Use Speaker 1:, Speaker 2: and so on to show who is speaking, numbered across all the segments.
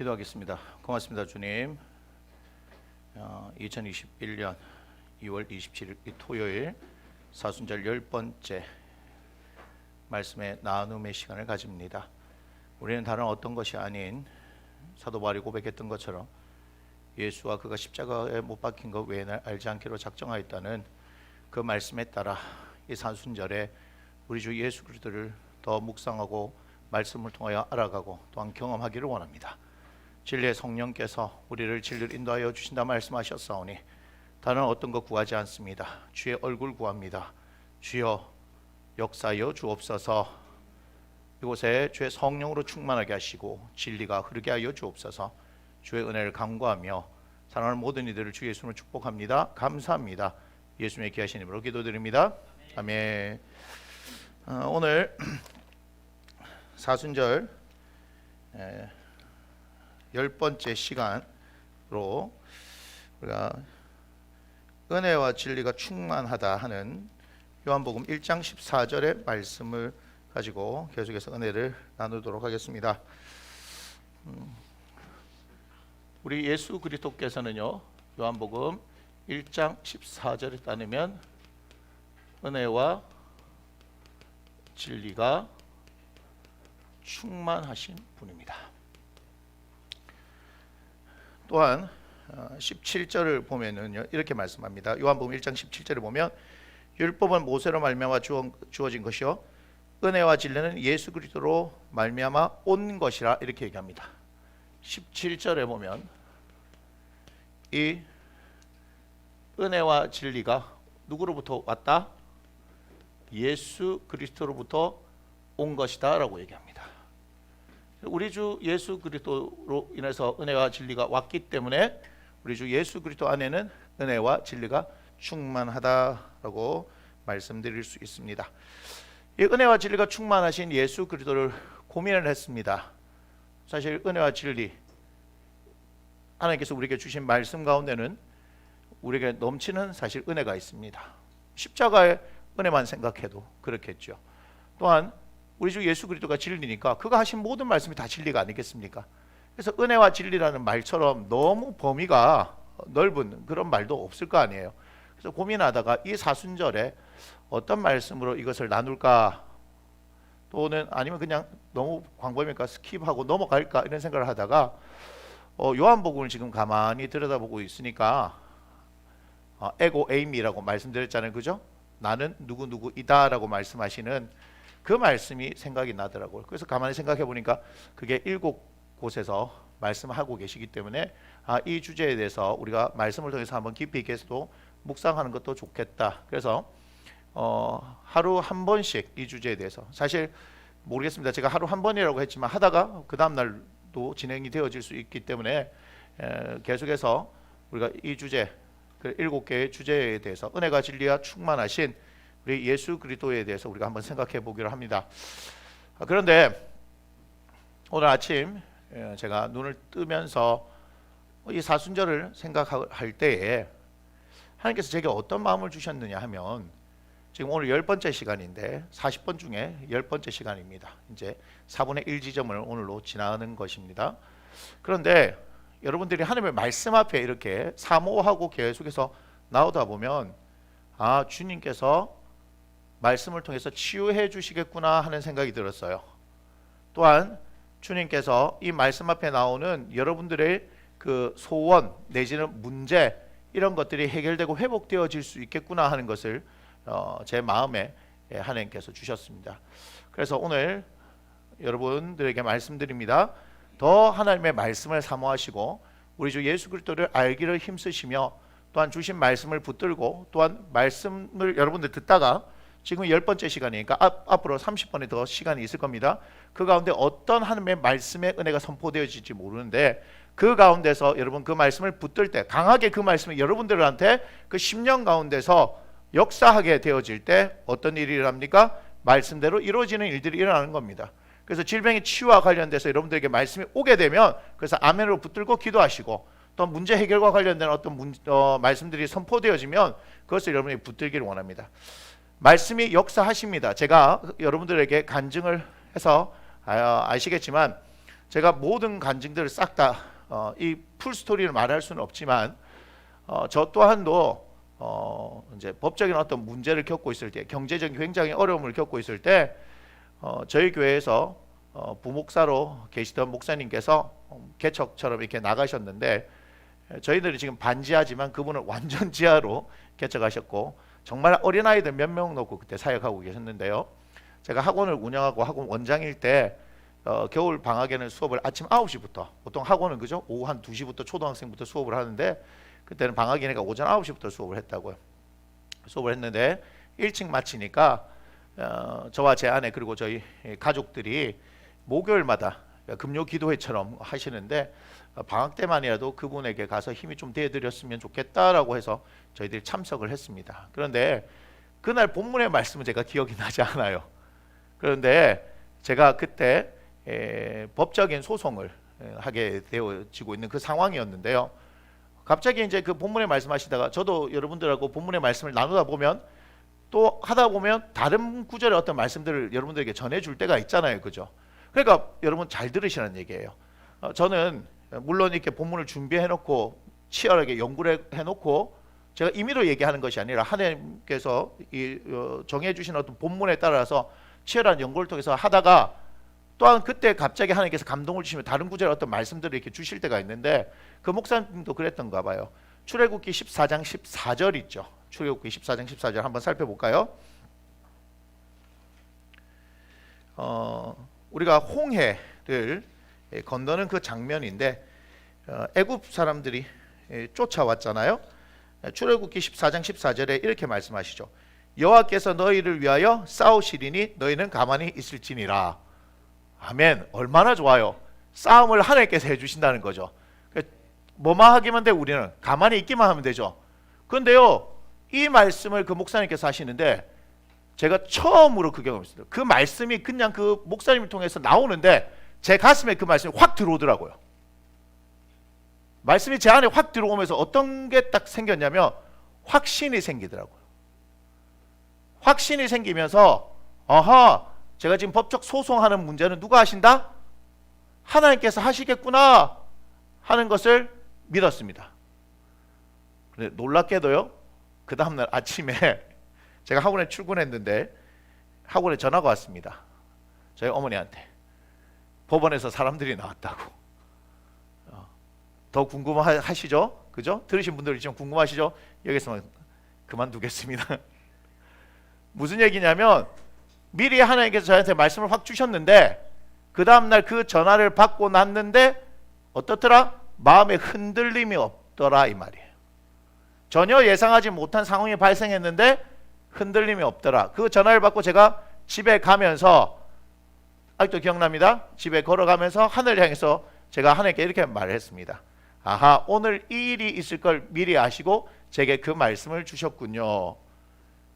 Speaker 1: 기도하겠습니다. 고맙습니다, 주님. 2021년 2월 27일 토요일 사순절 10번째 말씀의 나눔의 시간을 가집니다. 우리는 다른 어떤 것이 아닌 사도 바울이 고백했던 것처럼 예수와 그가 십자가에 못 박힌 것 외에는 알지 않기로 작정하였다는 그 말씀에 따라 이 사순절에 우리 주 예수 그리스도를 더 묵상하고 말씀을 통하여 알아가고 또한 경험하기를 원합니다. 진리의 성령께서 우리를 진리를 인도하여 주신다 말씀하셨사오니 다른 어떤 것 구하지 않습니다. 주의 얼굴 구합니다. 주여 역사하여 주옵소서. 이곳에 주의 성령으로 충만하게 하시고 진리가 흐르게 하여 주옵소서. 주의 은혜를 간구하며 사랑하는 모든 이들을 주 예수님으로 축복합니다. 감사합니다. 예수님의 귀하신 이름으로 기도드립니다. 아멘. 오늘 사순절 10번째 시간으로 우리가 은혜와 진리가 충만하다 하는 요한복음 1장 14절의 말씀을 가지고 계속해서 은혜를 나누도록 하겠습니다. 우리 예수 그리스도께서는요, 요한복음 1장 14절에 따르면 은혜와 진리가 충만하신 분입니다. 또한 17절을 보면은요, 이렇게 말씀합니다. 요한복음 1장 17절을 보면 율법은 모세로 말미암아 주어진 것이요 은혜와 진리는 예수 그리스도로 말미암아 온 것이라 이렇게 얘기합니다. 17절에 보면 이 은혜와 진리가 누구로부터 왔다? 예수 그리스도로부터 온 것이다 라고 얘기합니다. 우리 주 예수 그리스도로 인해서 은혜와 진리가 왔기 때문에 우리 주 예수 그리스도 안에는 은혜와 진리가 충만하다라고 말씀드릴 수 있습니다. 이 은혜와 진리가 충만하신 예수 그리스도를 고민을 했습니다. 사실 은혜와 진리, 하나님께서 우리에게 주신 말씀 가운데는 우리에게 넘치는 사실 은혜가 있습니다. 십자가의 은혜만 생각해도 그렇겠죠. 또한 우리 주 예수 그리스도가 진리니까 그가 하신 모든 말씀이 다 진리가 아니겠습니까? 그래서 은혜와 진리라는 말처럼 너무 범위가 넓은 그런 말도 없을 거 아니에요. 그래서 고민하다가 이 사순절에 어떤 말씀으로 이것을 나눌까, 또는 아니면 그냥 너무 광범위니까 스킵하고 넘어갈까 이런 생각을 하다가 요한복음을 지금 가만히 들여다보고 있으니까 에고 에이미라고 말씀드렸잖아요, 그죠? 나는 누구누구이다라고 말씀하시는 그 말씀이 생각이 나더라고요. 그래서 가만히 생각해 보니까 그게 7곳에서 말씀하고 계시기 때문에 이 주제에 대해서 우리가 말씀을 통해서 한번 깊이 있게 또 묵상하는 것도 좋겠다. 그래서 하루 한 번씩 이 주제에 대해서, 사실 모르겠습니다. 제가 하루 한 번이라고 했지만 하다가 그 다음 날도 진행이 되어질 수 있기 때문에 계속해서 우리가 이 주제, 그 7개의 주제에 대해서 은혜가 진리와 충만하신 우리 예수 그리스도에 대해서 우리가 한번 생각해 보기로 합니다. 그런데 오늘 아침 제가 눈을 뜨면서 이 사순절을 생각할 때에 하나님께서 제게 어떤 마음을 주셨느냐 하면, 지금 오늘 10번째 시간인데 40번 중에 10번째 시간입니다. 이제 4분의 1 지점을 오늘로 지나는 것입니다. 그런데 여러분들이 하나님의 말씀 앞에 이렇게 사모하고 계속해서 나오다 보면 주님께서 말씀을 통해서 치유해 주시겠구나 하는 생각이 들었어요. 또한 주님께서 이 말씀 앞에 나오는 여러분들의 그 소원 내지는 문제, 이런 것들이 해결되고 회복되어질 수 있겠구나 하는 것을 제 마음에 하나님께서 주셨습니다. 그래서 오늘 여러분들에게 말씀드립니다. 더 하나님의 말씀을 사모하시고 우리 주 예수 그리스도를 알기를 힘쓰시며, 또한 주신 말씀을 붙들고, 또한 말씀을 여러분들 듣다가 지금 10번째 시간이니까 앞으로 30번에 더 시간이 있을 겁니다. 그 가운데 어떤 하나님의 말씀의 은혜가 선포되어질지 모르는데 그 가운데서 여러분 그 말씀을 붙들 때, 강하게 그 말씀이 여러분들한테 그 10년 가운데서 역사하게 되어질 때 어떤 일이 일어납니까? 말씀대로 이루어지는 일들이 일어나는 겁니다. 그래서 질병의 치유와 관련돼서 여러분들에게 말씀이 오게 되면 그래서 아멘으로 붙들고 기도하시고, 또 문제 해결과 관련된 어떤 말씀들이 선포되어지면 그것을 여러분이 붙들기를 원합니다. 말씀이 역사하십니다. 제가 여러분들에게 간증을 해서 아시겠지만 제가 모든 간증들을 싹 다 이 풀스토리를 말할 수는 없지만 저 또한도 이제 법적인 어떤 문제를 겪고 있을 때, 경제적인 굉장히 어려움을 겪고 있을 때 저희 교회에서 부목사로 계시던 목사님께서 개척처럼 이렇게 나가셨는데, 저희들이 지금 반지하지만 그분은 완전 지하로 개척하셨고 정말 어린아이들 몇 명 놓고 그때 사역하고 계셨는데요. 제가 학원을 운영하고 학원 원장일 때 겨울 방학에는 수업을 아침 9시부터, 보통 학원은 그죠? 오후 한 2시부터 초등학생부터 수업을 하는데, 그때는 방학이니까 오전 9시부터 수업을 했다고요. 수업을 했는데 일찍 마치니까 저와 제 아내 그리고 저희 가족들이 목요일마다 금요 기도회처럼 하시는데, 방학 때만이라도 그분에게 가서 힘이 좀 돼드렸으면 좋겠다라고 해서 저희들이 참석을 했습니다. 그런데 그날 본문의 말씀은 제가 기억이 나지 않아요. 그런데 제가 그때 법적인 소송을 하게 되어지고 있는 그 상황이었는데요. 갑자기 이제 그 본문의 말씀하시다가 저도 여러분들하고 본문의 말씀을 나누다 보면 또 하다 보면 다른 구절의 어떤 말씀들을 여러분들에게 전해줄 때가 있잖아요, 그죠? 그러니까 여러분 잘 들으시라는 얘기예요. 저는 물론 이렇게 본문을 준비해놓고 치열하게 연구를 해놓고 제가 임의로 얘기하는 것이 아니라 하나님께서 정해주신 어떤 본문에 따라서 치열한 연구를 통해서 하다가 또한 그때 갑자기 하나님께서 감동을 주시면 다른 구절의 어떤 말씀들을 이렇게 주실 때가 있는데, 그 목사님도 그랬던가 봐요. 출애굽기 14장 14절 있죠. 출애굽기 14장 14절 한번 살펴볼까요? 우리가 홍해를 건너는 그 장면인데, 애굽 사람들이 쫓아왔잖아요. 출애굽기 14장 14절에 이렇게 말씀하시죠. 여호와께서 너희를 위하여 싸우시리니 너희는 가만히 있을지니라. 아멘. 얼마나 좋아요. 싸움을 하나님께서 해주신다는 거죠. 뭐만 하기만 돼. 우리는 가만히 있기만 하면 되죠. 그런데요, 이 말씀을 그 목사님께서 하시는데 제가 처음으로 그 경험을 했어요. 그 말씀이 그냥 그 목사님을 통해서 나오는데 제 가슴에 그 말씀이 확 들어오더라고요. 말씀이 제 안에 확 들어오면서 어떤 게 딱 생겼냐면 확신이 생기더라고요. 확신이 생기면서 아하, 제가 지금 법적 소송하는 문제는 누가 하신다? 하나님께서 하시겠구나 하는 것을 믿었습니다. 그런데 놀랍게도요, 그 다음날 아침에 제가 학원에 출근했는데 학원에 전화가 왔습니다. 저희 어머니한테 법원에서 사람들이 나왔다고. 더 궁금하시죠? 그죠? 들으신 분들 좀 궁금하시죠? 여기서만 그만두겠습니다. 무슨 얘기냐면 미리 하나님께서 저한테 말씀을 확 주셨는데 그 다음날 그 전화를 받고 났는데 어떻더라? 마음에 흔들림이 없더라, 이 말이에요. 전혀 예상하지 못한 상황이 발생했는데 흔들림이 없더라. 그 전화를 받고 제가 집에 가면서, 아직도 기억납니다. 집에 걸어가면서 하늘을 향해서 제가 하나님께 이렇게 말을 했습니다. 아하, 오늘 이 일이 있을 걸 미리 아시고 제게 그 말씀을 주셨군요.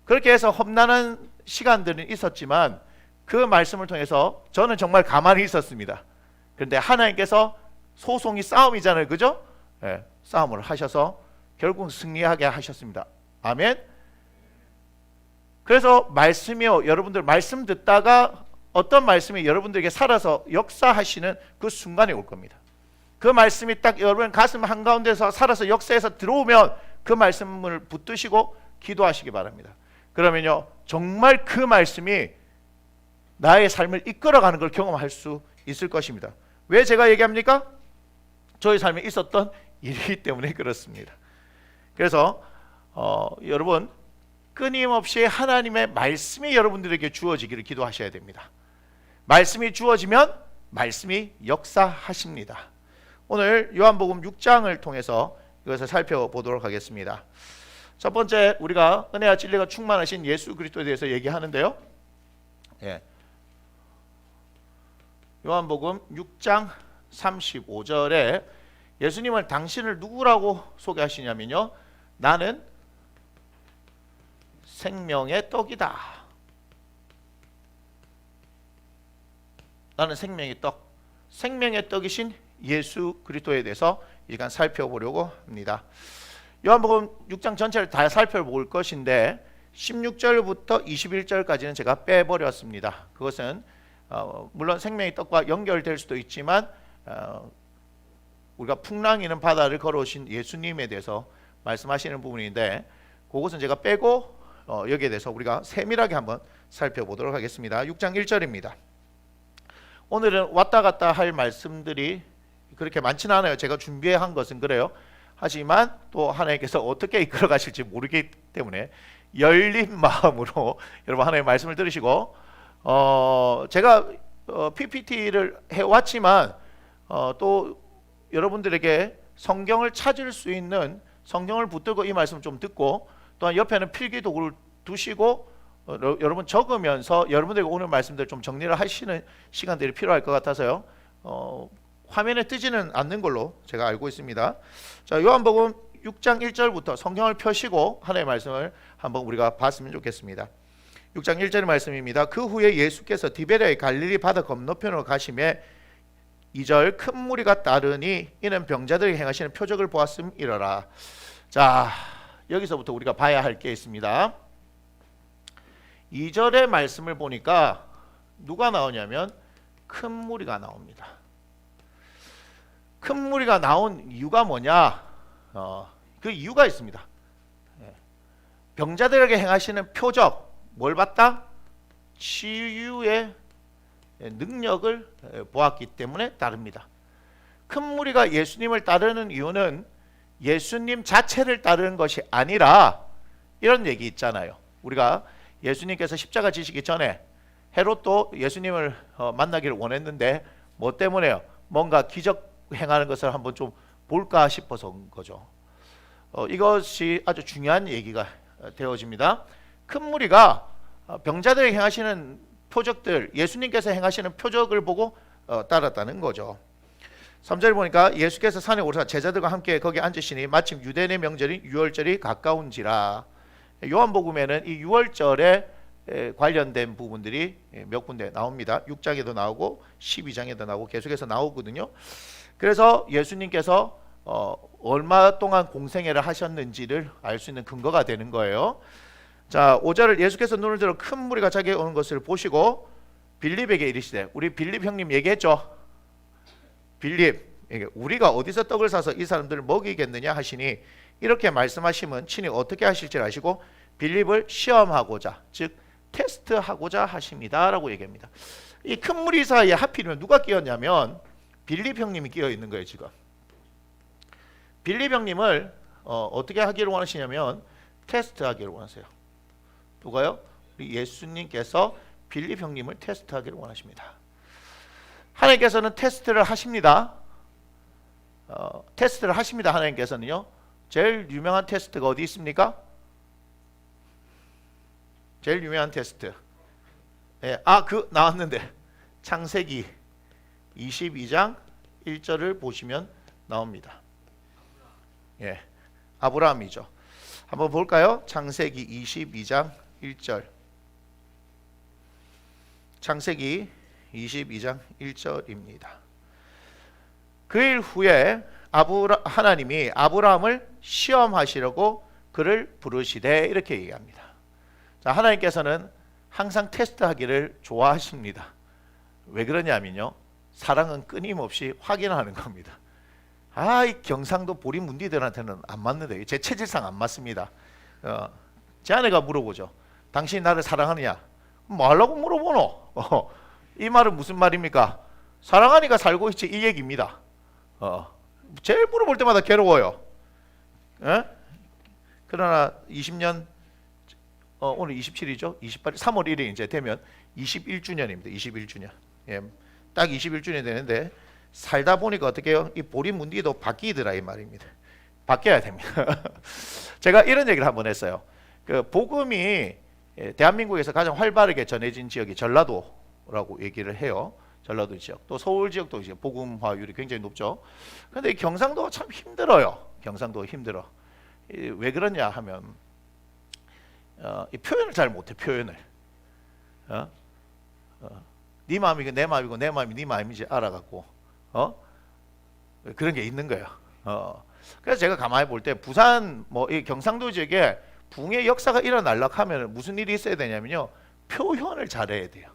Speaker 1: 그렇게 해서 험난한 시간들은 있었지만 그 말씀을 통해서 저는 정말 가만히 있었습니다. 그런데 하나님께서 소송이 싸움이잖아요, 그죠? 네, 싸움을 하셔서 결국 승리하게 하셨습니다. 아멘. 그래서 말씀이요, 여러분들 말씀 듣다가 어떤 말씀이 여러분들에게 살아서 역사하시는 그 순간이 올 겁니다. 그 말씀이 딱 여러분 가슴 한가운데서 살아서 역사해서 들어오면 그 말씀을 붙드시고 기도하시기 바랍니다. 그러면요, 정말 그 말씀이 나의 삶을 이끌어가는 걸 경험할 수 있을 것입니다. 왜 제가 얘기합니까? 저의 삶에 있었던 일이기 때문에 그렇습니다. 그래서 여러분 끊임없이 하나님의 말씀이 여러분들에게 주어지기를 기도하셔야 됩니다. 말씀이 주어지면 말씀이 역사하십니다. 오늘 요한복음 6장을 통해서 이것을 살펴보도록 하겠습니다. 첫 번째, 우리가 은혜와 진리가 충만하신 예수 그리스도에 대해서 얘기하는데요. 요한복음 6장 35절에 예수님을 당신을 누구라고 소개하시냐면요, 나는 생명의 떡이다. 나는 생명의 떡, 생명의 떡이신 예수 그리스도에 대해서 이 시간 살펴보려고 합니다. 요한복음 6장 전체를 다 살펴볼 것인데 16절부터 21절까지는 제가 빼버렸습니다. 그것은 물론 생명의 떡과 연결될 수도 있지만 우리가 풍랑이는 바다를 걸어오신 예수님에 대해서 말씀하시는 부분인데 그것은 제가 빼고 여기에 대해서 우리가 세밀하게 한번 살펴보도록 하겠습니다. 6장 1절입니다. 오늘은 왔다 갔다 할 말씀들이 그렇게 많지는 않아요. 제가 준비한 것은 그래요. 하지만 또 하나님께서 어떻게 이끌어 가실지 모르기 때문에 열린 마음으로 여러분 하나님의 말씀을 들으시고 제가 PPT를 해왔지만 또 여러분들에게 성경을 찾을 수 있는 성경을 붙들고 이 말씀 좀 듣고 또한 옆에는 필기도구를 두시고 여러분 적으면서 여러분들에게 오늘 말씀들 좀 정리를 하시는 시간들이 필요할 것 같아서요. 화면에 뜨지는 않는 걸로 제가 알고 있습니다. 자, 요한복음 6장 1절부터 성경을 펴시고 하나님의 말씀을 한번 우리가 봤으면 좋겠습니다. 6장 1절의 말씀입니다. 그 후에 예수께서 디베랴의 갈릴리 바다 건너편으로 가시매 2절 큰 무리가 따르니 이는 병자들이 행하시는 표적을 보았음이러라. 자, 여기서부터 우리가 봐야 할 게 있습니다. 2절의 말씀을 보니까 누가 나오냐면 큰 무리가 나옵니다. 큰 무리가 나온 이유가 뭐냐? 그 이유가 있습니다. 병자들에게 행하시는 표적, 뭘 봤다? 치유의 능력을 보았기 때문에 따릅니다. 큰 무리가 예수님을 따르는 이유는 예수님 자체를 따르는 것이 아니라 이런 얘기 있잖아요. 우리가 예수님께서 십자가 지시기 전에 헤롯도 예수님을 만나기를 원했는데 뭐 때문에요? 뭔가 기적 행하는 것을 한번 좀 볼까 싶어서 온 거죠. 이것이 아주 중요한 얘기가 되어집니다. 큰 무리가 병자들에게 행하시는 표적들, 예수님께서 행하시는 표적을 보고 따랐다는 거죠. 3절 보니까 예수께서 산에 오르사 제자들과 함께 거기 앉으시니 마침 유대인의 명절인 유월절이 가까운지라. 요한복음에는 이 유월절에 관련된 부분들이 몇 군데 나옵니다. 6장에도 나오고 12장에도 나오고 계속해서 나오거든요. 그래서 예수님께서 얼마 동안 공생애를 하셨는지를 알 수 있는 근거가 되는 거예요. 자, 5절을 예수께서 눈을 들어 큰 무리가 자기에게 오는 것을 보시고 빌립에게 이르시되, 우리 빌립 형님 얘기했죠. 빌립, 우리가 어디서 떡을 사서 이 사람들을 먹이겠느냐 하시니 이렇게 말씀하시면 친히 어떻게 하실지 아시고 빌립을 시험하고자, 즉 테스트하고자 하십니다 라고 얘기합니다. 이 큰 무리 사이에 하필이면 누가 끼었냐면 빌립 형님이 끼어 있는 거예요. 지금 빌립 형님을 어떻게 하기를 원하시냐면 테스트하기를 원하세요. 누가요? 예수님께서 빌립 형님을 테스트하기를 원하십니다. 하나님께서는 테스트를 하십니다. 테스트를 하십니다. 하나님께서는요. 제일 유명한 테스트가 어디 있습니까? 제일 유명한 테스트. 나왔는데 창세기 22장 1절을 보시면 나옵니다. 아브라함이죠. 한번 볼까요? 창세기 22장 1절. 창세기 22장 1절입니다. 그 일 후에 하나님이 아브라함을 시험하시려고 그를 부르시되 이렇게 얘기합니다. 자, 하나님께서는 항상 테스트하기를 좋아하십니다. 왜 그러냐면요, 사랑은 끊임없이 확인하는 겁니다. 이 경상도 보리 문디들한테는 안 맞는데, 제 체질상 안 맞습니다. 제 아내가 물어보죠. 당신이 나를 사랑하느냐? 뭐 하려고 물어보노? 이 말은 무슨 말입니까? 사랑하니까 살고 있지, 이 얘기입니다. 제일 물어볼 때마다 괴로워요. 그러나 20년, 오늘 27이죠? 28, 3월 1일 이제 되면 21주년입니다. 21주년. 딱 21주년 되는데 살다 보니까 어떻게 해요? 이 보리 문디도 바뀌더라 이 말입니다. 바뀌어야 됩니다. 제가 이런 얘기를 한번 했어요. 그 복음이 대한민국에서 가장 활발하게 전해진 지역이 전라도라고 얘기를 해요. 전라도 지역. 또 서울 지역도 이제 복음화율이 굉장히 높죠. 그런데 경상도가 참 힘들어요. 경상도가 힘들어. 왜 그러냐 하면 이 표현을 잘 못해. 표현을. 네 마음이고 내 마음이고 내 마음이 네 마음인지 알아갖고 그런 게 있는 거예요. 그래서 제가 가만히 볼 때 부산 이 경상도 지역에 붕의 역사가 일어나려고 하면 무슨 일이 있어야 되냐면요, 표현을 잘해야 돼요.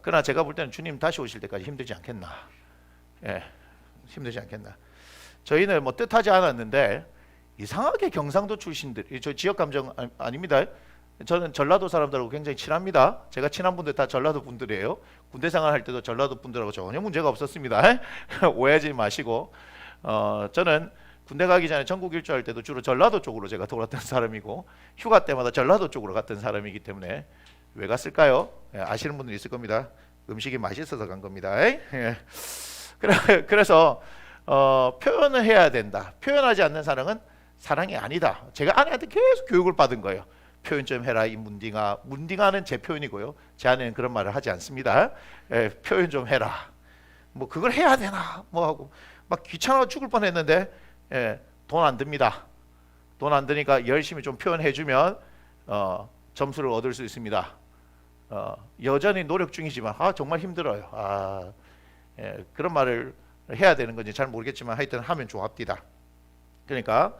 Speaker 1: 그러나 제가 볼 때는 주님 다시 오실 때까지 힘들지 않겠나. 예, 힘들지 않겠나. 저희는 뭐 뜻하지 않았는데 이상하게 경상도 출신들, 저 지역 감정 아닙니다. 저는 전라도 사람들하고 굉장히 친합니다. 제가 친한 분들 다 전라도 분들이에요. 군대 생활할 때도 전라도 분들하고 전혀 문제가 없었습니다. 오해하지 마시고, 저는 군대 가기 전에 전국 일주할 때도 주로 전라도 쪽으로 제가 돌았던 사람이고, 휴가 때마다 전라도 쪽으로 갔던 사람이기 때문에 왜 갔을까요? 예, 아시는 분들 있을 겁니다. 음식이 맛있어서 간 겁니다. 예. 그래서 표현을 해야 된다. 표현하지 않는 사랑은 사랑이 아니다. 제가 아내한테 계속 교육을 받은 거예요. 표현 좀 해라 이 문딩아. 문딩아는 제 표현이고요. 제 아내는 그런 말을 하지 않습니다. 예, 표현 좀 해라. 뭐 그걸 해야 되나 뭐 하고 막 귀찮아 죽을 뻔했는데, 예, 돈 안 듭니다. 돈 안 드니까 열심히 좀 표현해주면 점수를 얻을 수 있습니다. 여전히 노력 중이지만 정말 힘들어요. 예, 그런 말을 해야 되는 건지 잘 모르겠지만 하여튼 하면 좋합디다. 그러니까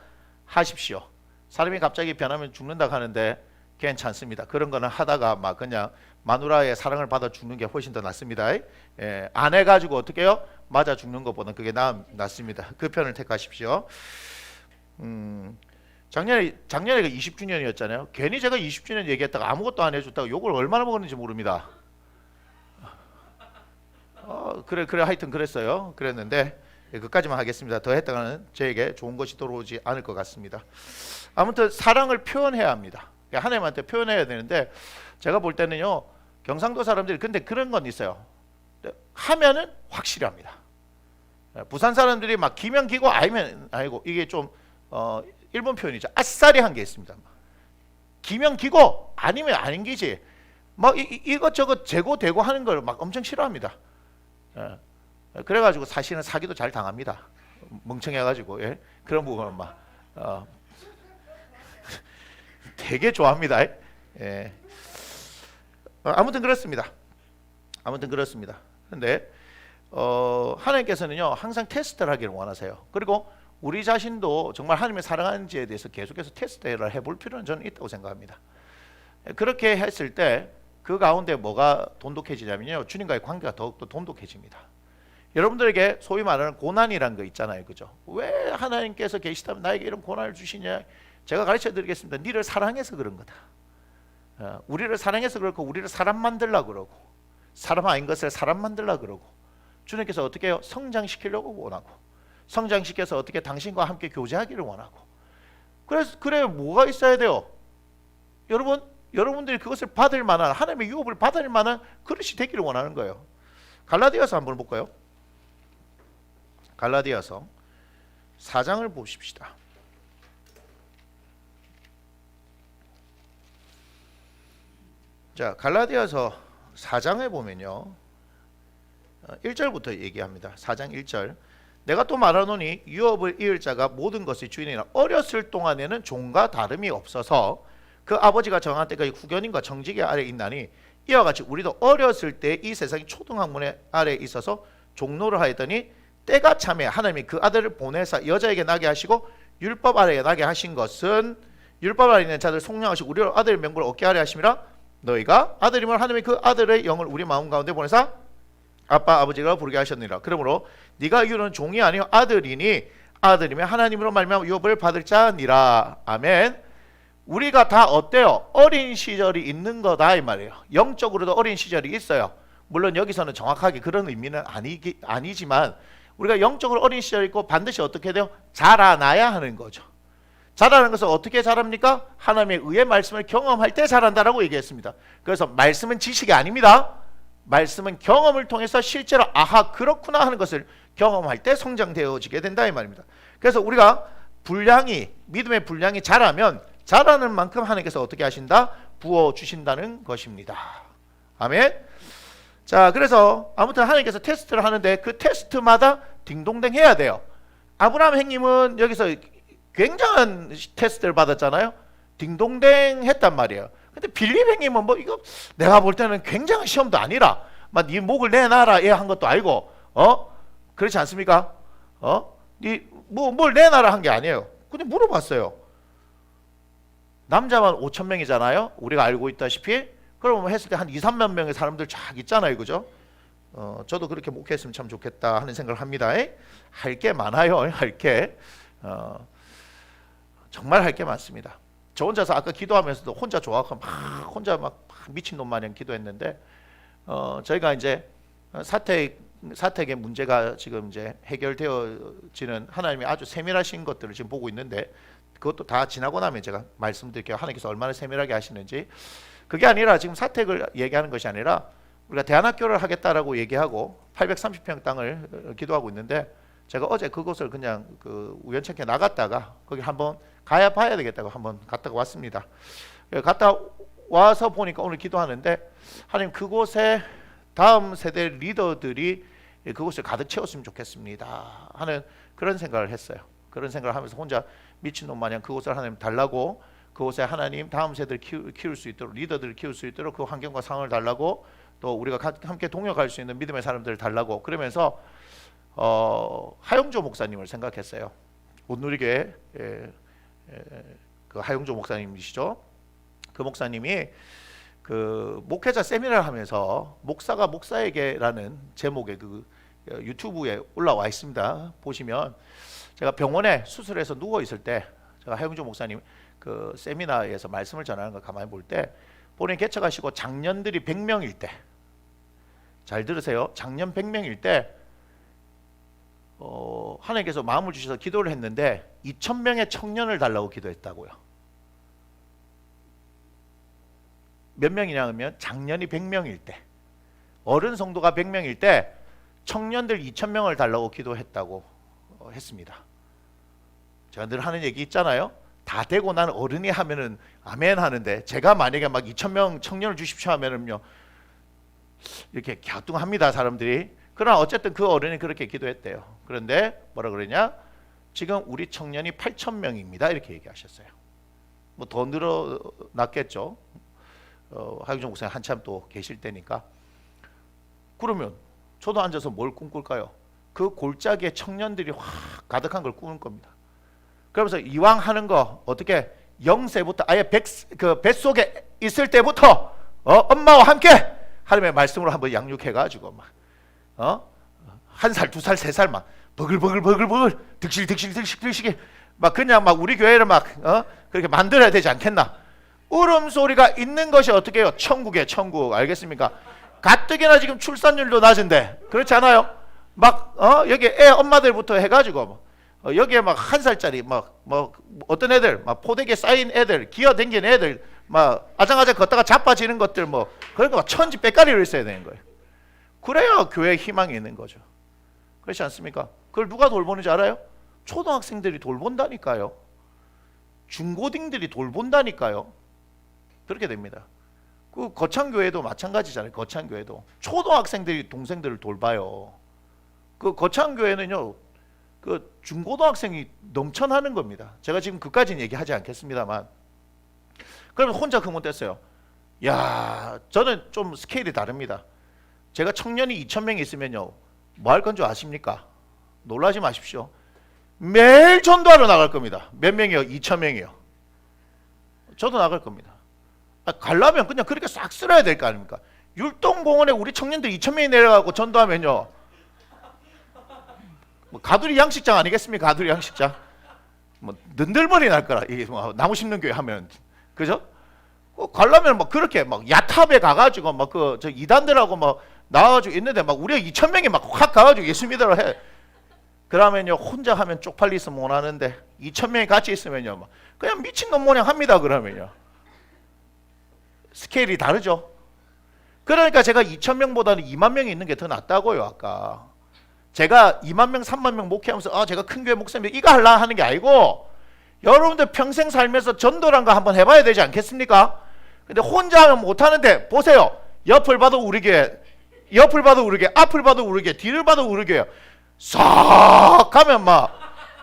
Speaker 1: 하십시오. 사람이 갑자기 변하면 죽는다 하는데 괜찮습니다. 그런 거는 하다가 막 그냥 마누라의 사랑을 받아 죽는 게 훨씬 더 낫습니다. 예, 안 해가지고 어떻게 해요? 맞아 죽는 것보다 그게 낫습니다. 그 편을 택하십시오. 작년에 20주년이었잖아요. 괜히 제가 20주년 얘기했다가 아무것도 안 해줬다가 욕을 얼마나 먹었는지 모릅니다. 그래 하여튼 그랬어요. 그랬는데 그까지만 하겠습니다. 더 했다가는 저에게 좋은 것이 돌아오지 않을 것 같습니다. 아무튼 사랑을 표현해야 합니다. 하나님한테 표현해야 되는데, 제가 볼 때는요, 경상도 사람들이 근데 그런 건 있어요. 하면은 확실히 합니다. 부산 사람들이 막 기면 기고 아니면 아니고, 이게 좀 일본 표현이죠. 아싸리 한 게 있습니다. 기면 기고 아니면 아닌 기지. 막 이것저것 재고대고 하는 걸 막 엄청 싫어합니다. 그래가지고 사실은 사기도 잘 당합니다. 멍청해가지고. 예? 그런 부분은 막 되게 좋아합니다. 예. 아무튼 그렇습니다. 그런데 하나님께서는요 항상 테스트를 하기를 원하세요. 그리고 우리 자신도 정말 하나님의 사랑하는지에 대해서 계속해서 테스트를 해볼 필요는 저는 있다고 생각합니다. 그렇게 했을 때 그 가운데 뭐가 돈독해지냐면요, 주님과의 관계가 더욱더 돈독해집니다. 여러분들에게 소위 말하는 고난이란 거 있잖아요, 그죠? 왜 하나님께서 계시다면 나에게 이런 고난을 주시냐? 제가 가르쳐 드리겠습니다. 니를 사랑해서 그런 거다. 우리를 사랑해서 그렇고, 우리를 사람 만들려고 그러고, 사람 아닌 것을 사람 만들려고 그러고, 주님께서 어떻게 해요? 성장시키려고 원하고, 성장시켜서 어떻게 당신과 함께 교제하기를 원하고. 그래 뭐가 있어야 돼요? 여러분들이 그것을 받을 만한, 하나님의 유업을 받을 만한 그릇이 되기를 원하는 거예요. 갈라디아서 한번 볼까요? 갈라디아서 4장을 보십시다. 자, 갈라디아서 4장에 보면요, 1절부터 얘기합니다. 4장 1절. 내가 또 말하노니 유업을 이을 자가 모든 것의 주인이라. 어렸을 동안에는 종과 다름이 없어서 그 아버지가 정한 때까지 후견인과 정직의 아래에 있나니, 이와 같이 우리도 어렸을 때 이 세상의 초등학문의 아래에 있어서 종노를 하였더니, 때가 참에 하나님이 그 아들을 보내사 여자에게 나게 하시고 율법 아래에 나게 하신 것은 율법 아래에 있는 자들 속량하시고 우리를 아들의 명분을 얻게 하려 하심이라. 너희가 아들이면 하나님이 그 아들의 영을 우리 마음 가운데 보내사 아빠 아버지가 부르게 하셨느니라. 그러므로 네가 이유는 종이 아니요 아들이니 아들이면 하나님으로 말미암아 유업을 받을 자니라. 아멘. 우리가 다 어때요? 어린 시절이 있는 거다 이 말이에요. 영적으로도 어린 시절이 있어요. 물론 여기서는 정확하게 그런 의미는 아니지만 우리가 영적으로 어린 시절이 있고 반드시 어떻게 돼요? 자라나야 하는 거죠. 자라는 것은 어떻게 자랍니까? 하나님의 의의 말씀을 경험할 때 자란다라고 얘기했습니다. 그래서 말씀은 지식이 아닙니다. 말씀은 경험을 통해서 실제로 아하 그렇구나 하는 것을 경험할 때 성장되어지게 된다 이 말입니다. 그래서 우리가 믿음의 분량이 자라면 자라는 만큼 하나님께서 어떻게 하신다? 부어주신다는 것입니다. 아멘. 자, 그래서 아무튼 하나님께서 테스트를 하는데 그 테스트마다 딩동댕 해야 돼요. 아브라함 형님은 여기서 굉장한 테스트를 받았잖아요. 딩동댕 했단 말이에요. 근데 빌립 형님은 뭐 이거 내가 볼 때는 굉장한 시험도 아니라 막 네 목을 내놔라 예 한 것도 아니고 그렇지 않습니까? 뭘 내놔라 한 게 아니에요. 근데 물어봤어요. 남자만 5,000명이잖아요. 우리가 알고 있다시피. 그러면 했을 때 한 2, 3만 명의 사람들 쫙 있잖아요. 그죠? 저도 그렇게 목회했으면 참 좋겠다 하는 생각을 합니다. 할 게 많아요. 할 게 정말 할 게 많습니다. 저 혼자서 아까 기도하면서도 혼자 좋아하고 막 혼자 막 미친놈 마냥 기도했는데 저희가 이제 사택의 문제가 지금 이제 해결되어지는 하나님이 아주 세밀하신 것들을 지금 보고 있는데, 그것도 다 지나고 나면 제가 말씀드릴게요. 하나님께서 얼마나 세밀하게 하시는지. 그게 아니라 지금 사택을 얘기하는 것이 아니라 우리가 대안학교를 하겠다라고 얘기하고 830평 땅을 기도하고 있는데, 제가 어제 그곳을 그냥 우연찮게 나갔다가 거기 한번 가야 봐야 되겠다고 한번 갔다가 왔습니다. 갔다 와서 보니까 오늘 기도하는데, 하나님 그곳에 다음 세대 리더들이 그곳을 가득 채웠으면 좋겠습니다 하는 그런 생각을 했어요. 그런 생각을 하면서 혼자 미친놈 마냥 그곳을 하나님 달라고, 그곳에 하나님 다음 세대를 키울 수 있도록, 리더들을 키울 수 있도록 그 환경과 상황을 달라고, 또 우리가 함께 동역할 수 있는 믿음의 사람들을 달라고, 그러면서 하용조 목사님을 생각했어요. 온누리교회 그 하용조 목사님이시죠. 그 목사님이 그 목회자 세미나를 하면서 목사가 목사에게라는 제목의 그 유튜브에 올라와 있습니다. 보시면 제가 병원에 수술해서 누워 있을 때 제가 하용조 목사님 그 세미나에서 말씀을 전하는 걸 가만히 볼 때, 본인 개척하시고 장년들이 100명일 때, 잘 들으세요. 장년 100명일 때 하나님께서 마음을 주셔서 기도를 했는데 2,000명의 청년을 달라고 기도했다고요. 몇 명이냐 하면 장년이 100명일 때, 어른 성도가 100명일 때 청년들 2,000명을 달라고 기도했다고 했습니다. 제가 늘 하는 얘기 있잖아요. 다 되고 난 어른이 하면은 아멘 하는데, 제가 만약에 막 2,000명 청년을 주십시오 하면은요 이렇게 갸뚱합니다 사람들이. 그러나 어쨌든 그 어른이 그렇게 기도했대요. 그런데 뭐라 그러냐, 지금 우리 청년이 8,000명입니다 이렇게 얘기하셨어요. 뭐 더 늘어났겠죠. 하용조 목사님 한참 또 계실 때니까. 그러면 저도 앉아서 뭘 꿈꿀까요? 그 골짜기에 청년들이 확 가득한 걸 꾸는 겁니다. 그러면서 이왕 하는 거 어떻게 0세부터 아예 그 뱃속에 있을 때부터 엄마와 함께 하나님의 말씀으로 한번 양육해가지고 막 1살, 2살, 3살 막 버글버글 득실 막 그냥 막 우리 교회를 막 그렇게 만들어야 되지 않겠나? 울음소리가 있는 것이 어떻게 해요? 천국이에요. 천국. 알겠습니까? 가뜩이나 지금 출산율도 낮은데 그렇지 않아요? 막 여기 애 엄마들부터 해가지고 여기에 막 1살짜리 막 어떤 애들 막 포대기에 쌓인 애들, 기어댕기는 애들 막 아장아장 걷다가 자빠지는 것들 뭐 그런 거 천지 빽가리로 있어야 되는 거예요. 그래야 교회에 희망이 있는 거죠. 그렇지 않습니까? 그걸 누가 돌보는지 알아요? 초등학생들이 돌본다니까요. 중고딩들이 돌본다니까요. 그렇게 됩니다. 그 거창교회도 마찬가지잖아요. 거창교회도 초등학생들이 동생들을 돌봐요. 그 거창교회는요 그 중고등학생이 넘쳐나는 겁니다. 제가 지금 그까지는 얘기하지 않겠습니다만, 그러면 혼자 금은뗐어요. 야, 저는 좀 스케일이 다릅니다. 제가 청년이 2,000명이 있으면요 뭐 할 건 줄 아십니까? 놀라지 마십시오. 매일 전도하러 나갈 겁니다. 몇 명이요? 2,000명이요. 저도 나갈 겁니다. 가려면 그냥 그렇게 싹 쓸어야 될 거 아닙니까? 율동공원에 우리 청년들 2,000명이 내려가고 전도하면요 뭐 가두리 양식장 아니겠습니까? 가두리 양식장 뭐 는들머리 날 거라. 이게 뭐 나무 심는 교회 하면, 그죠? 가려면 막 그렇게 막 야탑에 가가지고 막 그 저 이단들하고 막 나와가지고 있는데 막 우리가 2,000명이 막 확 가가지고 예수 믿으러 해. 그러면요 혼자 하면 쪽팔리서 못 하는데 2,000명이 같이 있으면요 막 그냥 미친놈 모양 합니다. 그러면요 스케일이 다르죠. 그러니까 제가 2,000명보다는 2만 명이 있는 게 더 낫다고요. 아까 제가 2만 명, 3만 명 목회하면서 제가 큰 교회 목사님 이거 하려 하는 게 아니고, 여러분들 평생 살면서 전도란 거 한번 해봐야 되지 않겠습니까? 근데 혼자 하면 못하는데 보세요. 옆을 봐도 우리 교회, 옆을 봐도 우리 교회, 앞을 봐도 우리 교회, 뒤를 봐도 우리 교회. 싹 가면 막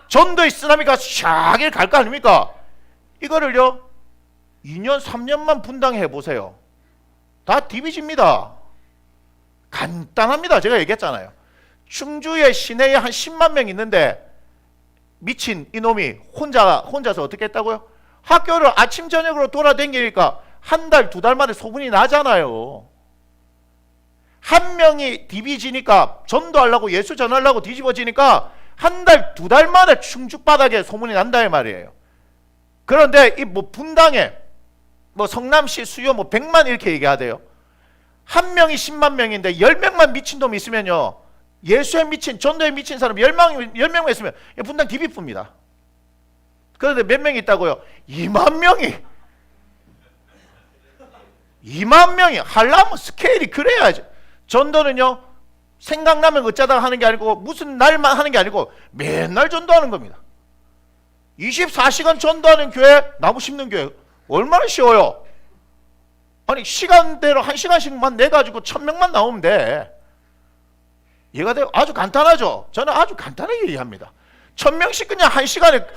Speaker 1: 전도의 쓰나미가 샥 갈 거 아닙니까? 이거를요 2년 3년만 분당해 보세요. 다 디비집니다. 간단합니다. 제가 얘기했잖아요. 충주에 시내에 한 10만 명 있는데 미친 이놈이 혼자서 어떻게 했다고요? 학교를 아침 저녁으로 돌아다니니까 한 달, 2달 만에 소문이 나잖아요. 한 명이 디비지니까, 전도하려고 예수 전하려고 뒤집어지니까 한 달, 두 달 만에 충주바닥에 소문이 난다 이 말이에요. 그런데 이 뭐 분당에 뭐 성남시 수요 뭐 100만 이렇게 얘기하대요. 한 명이 10만 명인데 10명만 미친놈이 있으면요, 예수에 미친, 전도에 미친 사람 10명만 있으면 분당 디비쁩니다. 그런데 몇 명이 있다고요? 2만 명이. 2만 명이 하려면 스케일이 그래야죠. 전도는요, 생각나면 어쩌다가 하는 게 아니고 무슨 날만 하는 게 아니고 맨날 전도하는 겁니다. 24시간 전도하는 교회, 나무 심는 교회 얼마나 쉬워요? 아니 시간대로 1시간씩만 내가지고 1000명만 나오면 돼. 이해가 돼요? 아주 간단하죠. 저는 아주 간단하게 이해합니다. 1000명씩 그냥 1시간에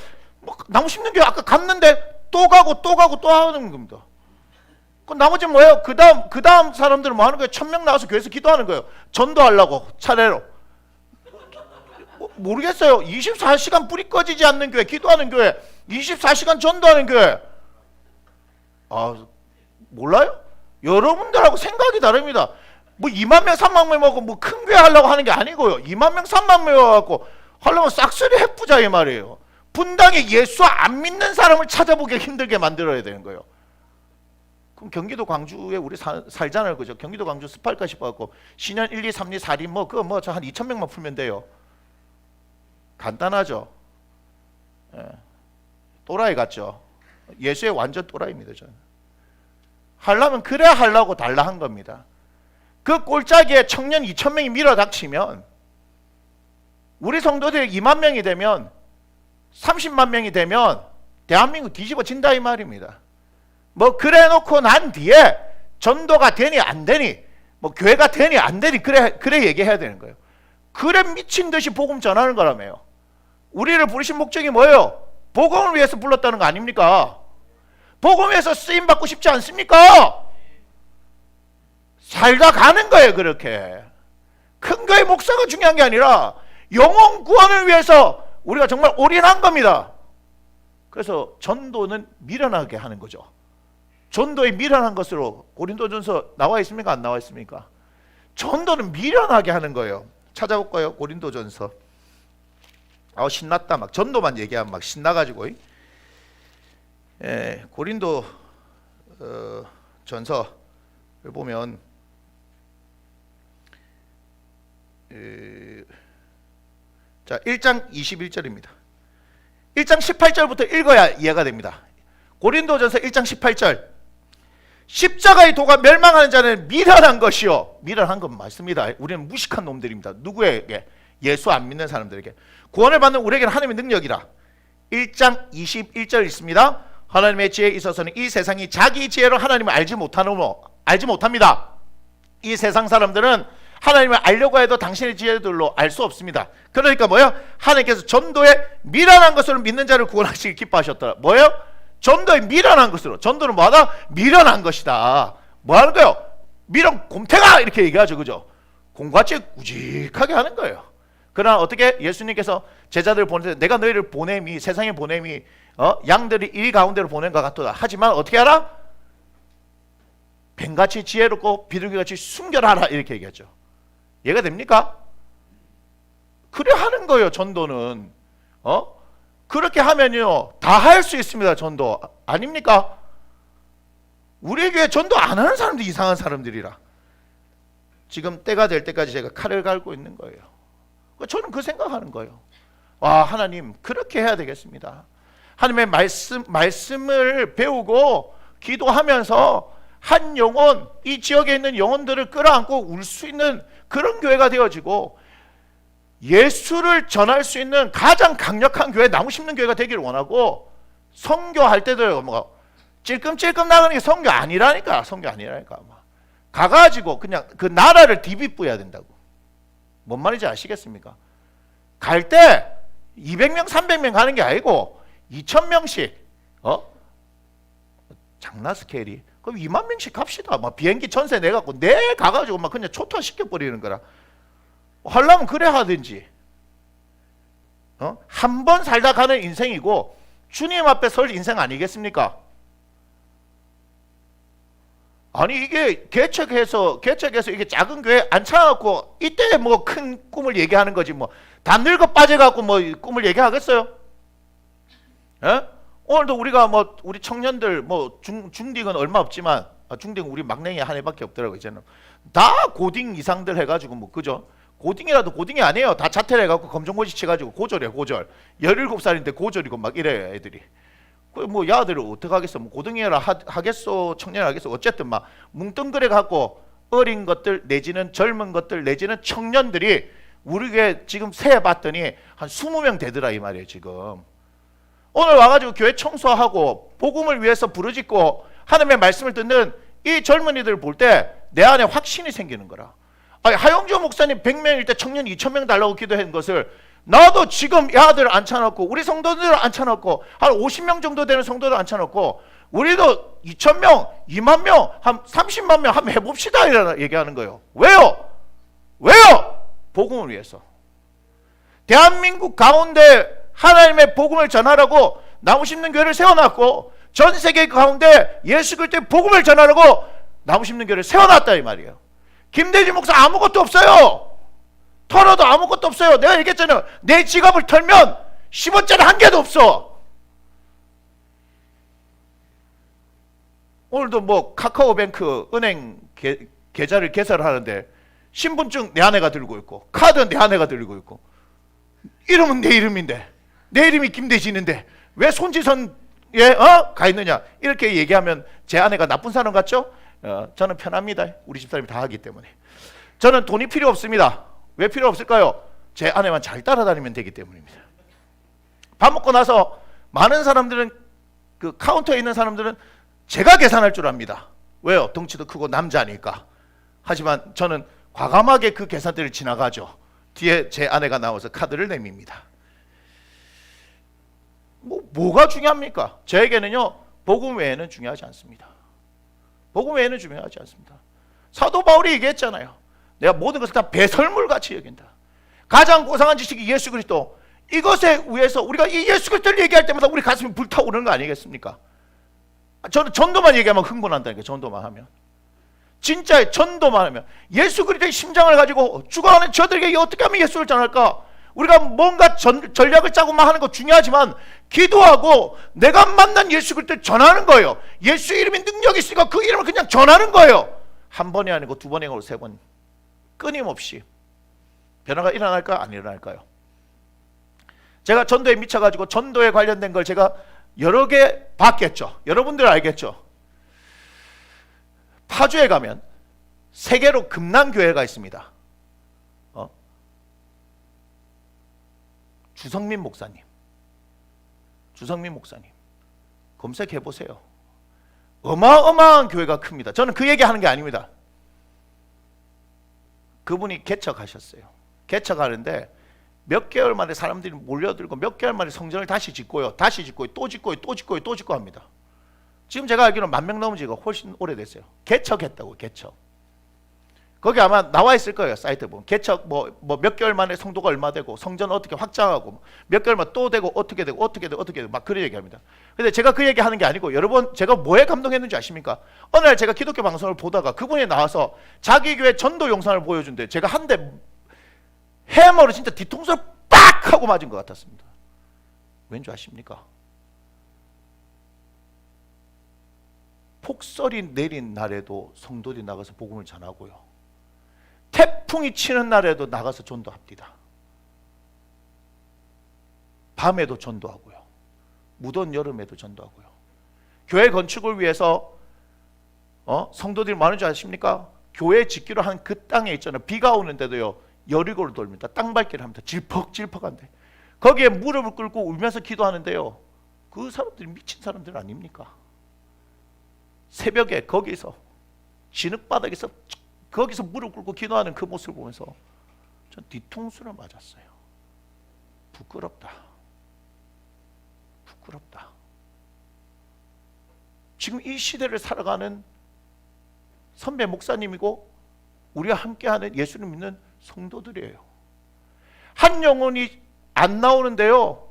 Speaker 1: 뭐 나무 심는 교회 아까 갔는데 또 가고 또 가고 또 하는 겁니다. 그 나머지 뭐예요? 그 다음 사람들은 뭐 하는 거예요? 1000명 나와서 교회에서 기도하는 거예요. 전도하려고 차례로. 모르겠어요. 24시간 불이 꺼지지 않는 교회, 기도하는 교회, 24시간 전도하는 교회. 아, 몰라요? 여러분들하고 생각이 다릅니다. 뭐 2만 명, 3만 명 먹고 뭐 큰 교회 하려고 하는 게 아니고요. 2만 명, 3만 명 와갖고 하려면 싹쓸이 해부자 이 말이에요. 분당에 예수 안 믿는 사람을 찾아보기 힘들게 만들어야 되는 거예요. 그럼 경기도 광주에 우리 살잖아요, 그죠? 경기도 광주 습할까 싶어갖고 신현 1, 2, 3, 2, 4리 뭐 그거 뭐 한 2,000명만 풀면 돼요. 간단하죠. 예. 또라이 같죠. 예수의 완전 또라이입니다. 저는 하려면 그래야 하려고 달라 한 겁니다. 그 꼴짜기에 청년 2,000명이 밀어닥치면 우리 성도들이 2만 명이 되면 30만 명이 되면 대한민국 뒤집어진다 이 말입니다. 뭐 그래 놓고 난 뒤에 전도가 되니 안 되니 뭐 교회가 되니 안 되니 그래 얘기해야 되는 거예요. 그래 미친 듯이 복음 전하는 거라며요. 우리를 부르신 목적이 뭐예요? 복음을 위해서 불렀다는 거 아닙니까? 복음을 위해서 쓰임 받고 싶지 않습니까? 살다 가는 거예요. 그렇게 큰 거의 목사가 중요한 게 아니라 영혼 구원을 위해서 우리가 정말 올인한 겁니다. 그래서 전도는 미련하게 하는 거죠. 전도에 미련한 것으로 고린도전서 나와 있습니까? 안 나와 있습니까? 전도는 미련하게 하는 거예요. 찾아볼까요? 고린도전서. 신났다. 막 전도만 얘기하면 막 신나가지고. 고린도 전서를 보면 자 1장 21절입니다. 1장 18절부터 읽어야 이해가 됩니다. 고린도전서 1장 18절. 십자가의 도가 멸망하는 자는 미련한 것이요. 미련한 건 맞습니다. 우리는 무식한 놈들입니다. 누구에게? 예수 안 믿는 사람들에게. 구원을 받는 우리에게는 하나님의 능력이라. 1장 21절 있습니다. 하나님의 지혜에 있어서는 이 세상이 자기 지혜로 하나님을 알지 못합니다. 이 세상 사람들은 하나님을 알려고 해도 당신의 지혜들로 알 수 없습니다. 그러니까 뭐예요? 하나님께서 전도에 미련한 것으로 믿는 자를 구원하시길 기뻐하셨더라. 뭐예요? 전도에 미련한 것으로. 전도는 뭐하다? 미련한 것이다. 뭐 하는 거예요? 미련 곰탱아 이렇게 얘기하죠. 그죠? 곰같이 우직하게 하는 거예요. 그러나 어떻게 예수님께서 제자들을 보내서 내가 너희를 보냄이, 세상에 보냄이 양들이 이 가운데로 보낸 것 같도다. 하지만 어떻게 하라? 뱀같이 지혜롭고 비둘기같이 순결하라 이렇게 얘기하죠. 이해가 됩니까? 그래 하는 거예요. 전도는 그렇게 하면요 다 할 수 있습니다. 전도 아닙니까? 우리 교회 전도 안 하는 사람들이 이상한 사람들이라. 지금 때가 될 때까지 제가 칼을 갈고 있는 거예요. 저는 그 생각하는 거예요. 와, 하나님 그렇게 해야 되겠습니다. 하나님의 말씀을 배우고 기도하면서 한 영혼, 이 지역에 있는 영혼들을 끌어안고 울 수 있는 그런 교회가 되어지고 예수를 전할 수 있는 가장 강력한 교회, 나무 심는 교회가 되기를 원하고, 선교할 때도 뭐 찔끔찔끔 나가는 게 선교 아니라니까. 선교 아니라니까. 가가지고 그냥 그 나라를 디비뿌야 된다고. 뭔 말인지 아시겠습니까? 갈 때 200명 300명 가는 게 아니고 2000명씩 장난 스케일이. 그럼 2만 명씩 갑시다. 막 비행기 전세 내갖고 내 가가지고 막 그냥 초토화시켜버리는 거라. 하려면 그래 하든지. 한 번 살다 가는 인생이고 주님 앞에 설 인생 아니겠습니까? 아니 이게 개척해서 이게 작은 교회 앉혀갖고 이때 뭐 큰 꿈을 얘기하는 거지 뭐 다 늙어 빠져갖고 뭐 꿈을 얘기하겠어요? 예? 오늘도 우리가 뭐 우리 청년들 뭐 중딩은 얼마 없지만 중딩 우리 막내이 한 해밖에 없더라고 이제는 다 고딩 이상들 해가지고 뭐 그죠? 고딩이라도 고딩이 아니에요. 다 자퇴를 해갖고 검정고시 쳐가지고 고졸이야 고졸. 17살인데 고졸이고 막 이래요 애들이. 뭐 야들을 어떻게 하겠어? 뭐 고등이라 하겠어? 청년 하겠어? 어쨌든 막 뭉뚱그려 갖고 어린 것들 내지는 젊은 것들 내지는 청년들이 우리게 지금 세 봤더니 한 20명 되더라 이 말이에요 지금. 오늘 와가지고 교회 청소하고 복음을 위해서 부르짖고 하나님의 말씀을 듣는 이 젊은이들 볼 때 내 안에 확신이 생기는 거라. 아니, 하용조 목사님 100명일 때 청년 2000명 달라고 기도한 것을 나도 지금 야들 앉혀놓고 우리 성도들 앉혀놓고 한 50명 정도 되는 성도들 앉혀놓고 우리도 2000명, 2만 명, 한 30만 명 한번 해봅시다 이라 얘기하는 거예요. 왜요? 복음을 위해서. 대한민국 가운데 하나님의 복음을 전하라고 나무 심는 교회를 세워놨고 전 세계 가운데 예수 그리스도의 복음을 전하라고 나무 심는 교회를 세워놨다 이 말이에요. 김대지 목사 아무것도 없어요. 털어도 아무것도 없어요. 내가 얘기했잖아요. 내 지갑을 털면 10원짜리 한 개도 없어. 오늘도 뭐 카카오뱅크 은행 계좌를 개설하는데 신분증 내 아내가 들고 있고 카드는 내 아내가 들고 있고 이름은 내 이름인데 내 이름이 김대진인데 왜 손지선에 가 있느냐 이렇게 얘기하면 제 아내가 나쁜 사람 같죠? 저는 편합니다. 우리 집사람이 다 하기 때문에. 저는 돈이 필요 없습니다. 왜 필요 없을까요? 제 아내만 잘 따라다니면 되기 때문입니다. 밥 먹고 나서 많은 사람들은 그 카운터에 있는 사람들은 제가 계산할 줄 압니다. 왜요? 덩치도 크고 남자니까. 하지만 저는 과감하게 그 계산대를 지나가죠. 뒤에 제 아내가 나와서 카드를 내밉니다. 뭐가 중요합니까? 저에게는요 복음 외에는 중요하지 않습니다. 복음 외에는 중요하지 않습니다. 사도 바울이 얘기했잖아요. 내가 모든 것을 다 배설물같이 여긴다. 가장 고상한 지식이 예수 그리스도. 이것에 의해서 우리가 이 예수 그리스도를 얘기할 때마다 우리 가슴이 불타오르는 거 아니겠습니까? 저는 전도만 얘기하면 흥분한다니까요. 전도만 하면. 진짜의 전도만 하면. 예수 그리스도의 심장을 가지고 죽어가는 저들에게 어떻게 하면 예수를 전할까? 우리가 뭔가 전략을 짜고만 하는 거 중요하지만 기도하고 내가 만난 예수 그리스도를 전하는 거예요. 예수 이름이 능력이 있으니까 그 이름을 그냥 전하는 거예요. 한 번이 아니고 두 번이 아니고 세 번 끊임없이 변화가 일어날까요? 안 일어날까요? 제가 전도에 미쳐가지고 전도에 관련된 걸 제가 여러 개 봤겠죠. 여러분들 알겠죠? 파주에 가면 세계로 금난교회가 있습니다. 주성민 목사님 검색해 보세요. 어마어마한 교회가 큽니다. 저는 그 얘기하는 게 아닙니다. 그분이 개척하셨어요. 개척하는데 몇 개월 만에 사람들이 몰려들고 몇 개월 만에 성전을 다시 짓고요. 다시 짓고 또 짓고 또 짓고 또 짓고 합니다. 지금 제가 알기로는 10,000명 넘은 지가 훨씬 오래됐어요. 개척했다고. 개척. 거기 아마 나와 있을 거예요. 사이트 보면. 개척 뭐 몇 개월 만에 성도가 얼마 되고 성전 어떻게 확장하고 몇 개월 만에 또 되고 어떻게 되고 막 그런 얘기합니다. 근데 제가 그 얘기 하는 게 아니고 여러분 제가 뭐에 감동했는지 아십니까? 어느 날 제가 기독교 방송을 보다가 그분이 나와서 자기 교회 전도 영상을 보여준대. 제가 한 대 해머로 진짜 뒤통수를 빡 하고 맞은 것 같았습니다. 왠지 아십니까? 폭설이 내린 날에도 성도들이 나가서 복음을 전하고요. 태풍이 치는 날에도 나가서 전도합니다. 밤에도 전도하고요. 무더운 여름에도 전도하고요. 교회 건축을 위해서 성도들이 많은 줄 아십니까? 교회 짓기로 한 그 땅에 있잖아요. 비가 오는데도요. 여리고를 돌립니다. 땅밟기를 합니다. 질퍽질퍽한데. 거기에 무릎을 꿇고 울면서 기도하는데요. 그 사람들이 미친 사람들 아닙니까? 새벽에 거기서 진흙바닥에서 거기서 무릎 꿇고 기도하는 그 모습을 보면서 전 뒤통수를 맞았어요. 부끄럽다. 지금 이 시대를 살아가는 선배 목사님이고 우리와 함께하는 예수를 믿는 성도들이에요. 한 영혼이 안 나오는데요.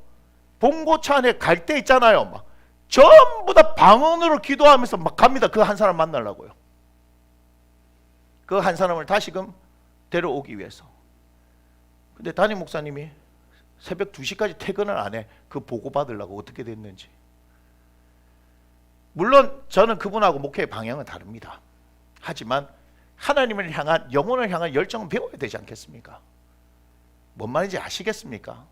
Speaker 1: 봉고차 안에 갈 때 있잖아요. 막 전부 다 방언으로 기도하면서 막 갑니다. 그 한 사람 만나려고요. 그 한 사람을 다시금 데려오기 위해서. 근데 담임 목사님이 새벽 2시까지 퇴근을 안 해. 그 보고 받으려고 어떻게 됐는지. 물론 저는 그분하고 목회의 방향은 다릅니다. 하지만 하나님을 향한, 영혼을 향한 열정은 배워야 되지 않겠습니까? 뭔 말인지 아시겠습니까?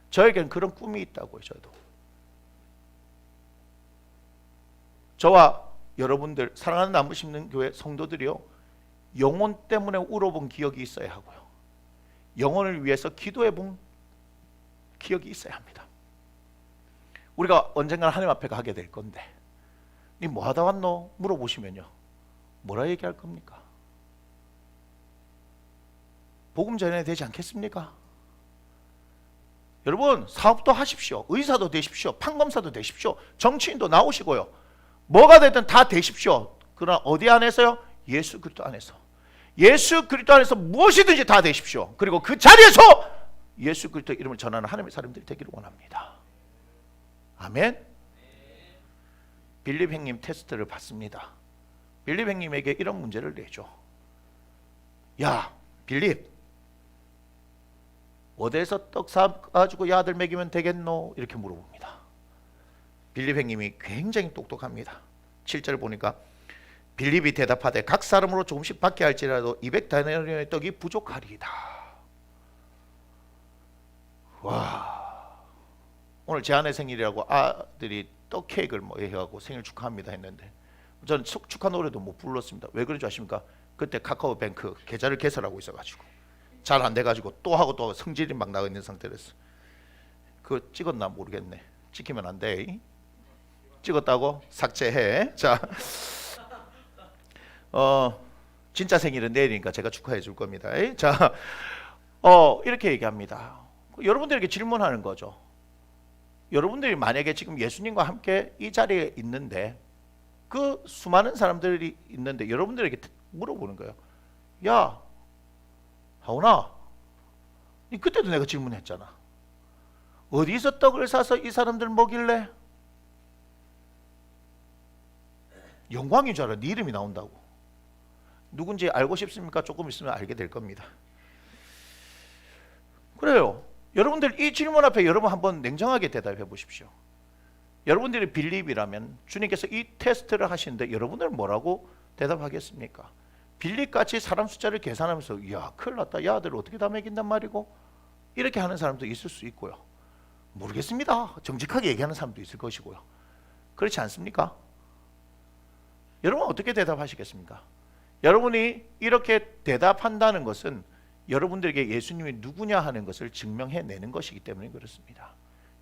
Speaker 1: 저에겐 그런 꿈이 있다고요. 저와 여러분들 사랑하는 나무 심는 교회 성도들이요, 영혼 때문에 울어본 기억이 있어야 하고요, 영혼을 위해서 기도해본 기억이 있어야 합니다. 우리가 언젠가 하나님 앞에 가게 될 건데, 니 뭐 하다 왔노? 물어보시면요, 뭐라 얘기할 겁니까? 복음 전해야 되지 않겠습니까? 여러분, 사업도 하십시오. 의사도 되십시오. 판검사도 되십시오. 정치인도 나오시고요. 뭐가 되든 다 되십시오. 그러나 어디 안에서요? 예수 그리스도 안에서. 예수 그리스도 안에서 무엇이든지 다 되십시오. 그리고 그 자리에서 예수 그리스도 이름을 전하는 하나님의 사람들이 되기를 원합니다. 아멘. 빌립 형님 테스트를 받습니다. 빌립 형님에게 이런 문제를 내죠. 야, 빌립, 어디에서 떡 사가지고 야들 먹이면 되겠노? 이렇게 물어봅니다. 빌립 형님이 굉장히 똑똑합니다. 7절 보니까 빌립이 대답하되 각 사람으로 조금씩 받게 할지라도 200데나리온의 떡이 부족하리이다. 와, 오늘 제 아내 생일이라고 아들이 떡 케이크를 뭐 해가고 생일 축하합니다 했는데, 저는 축하 노래도 못 불렀습니다. 왜 그런지 아십니까? 그때 카카오뱅크 계좌를 개설하고 있어가지고 잘 안 돼가지고 또 하고 또 성질이 막 나가 있는 상태였어. 그거 찍었나 모르겠네. 찍히면 안 돼. 찍었다고 삭제해. 자, 진짜 생일은 내일이니까 제가 축하해 줄 겁니다. 자, 이렇게 얘기합니다. 여러분들에게 질문하는 거죠. 여러분들이 만약에 지금 예수님과 함께 이 자리에 있는데, 그 수많은 사람들이 있는데 여러분들에게 물어보는 거예요. 야, 하온아, 그때도 내가 질문했잖아. 어디서 떡을 사서 이 사람들 먹일래? 영광인 줄 알아. 네 이름이 나온다고. 누군지 알고 싶습니까? 조금 있으면 알게 될 겁니다. 그래요. 여러분들 이 질문 앞에 여러분 한번 냉정하게 대답해 보십시오. 여러분들이 빌립이라면 주님께서 이 테스트를 하시는데 여러분들은 뭐라고 대답하겠습니까? 빌립같이 사람 숫자를 계산하면서 야, 큰일 났다. 야, 아들 어떻게 다 먹인단 말이고? 이렇게 하는 사람도 있을 수 있고요. 모르겠습니다. 정직하게 얘기하는 사람도 있을 것이고요. 그렇지 않습니까? 여러분 어떻게 대답하시겠습니까? 여러분이 이렇게 대답한다는 것은 여러분들에게 예수님이 누구냐 하는 것을 증명해내는 것이기 때문에 그렇습니다.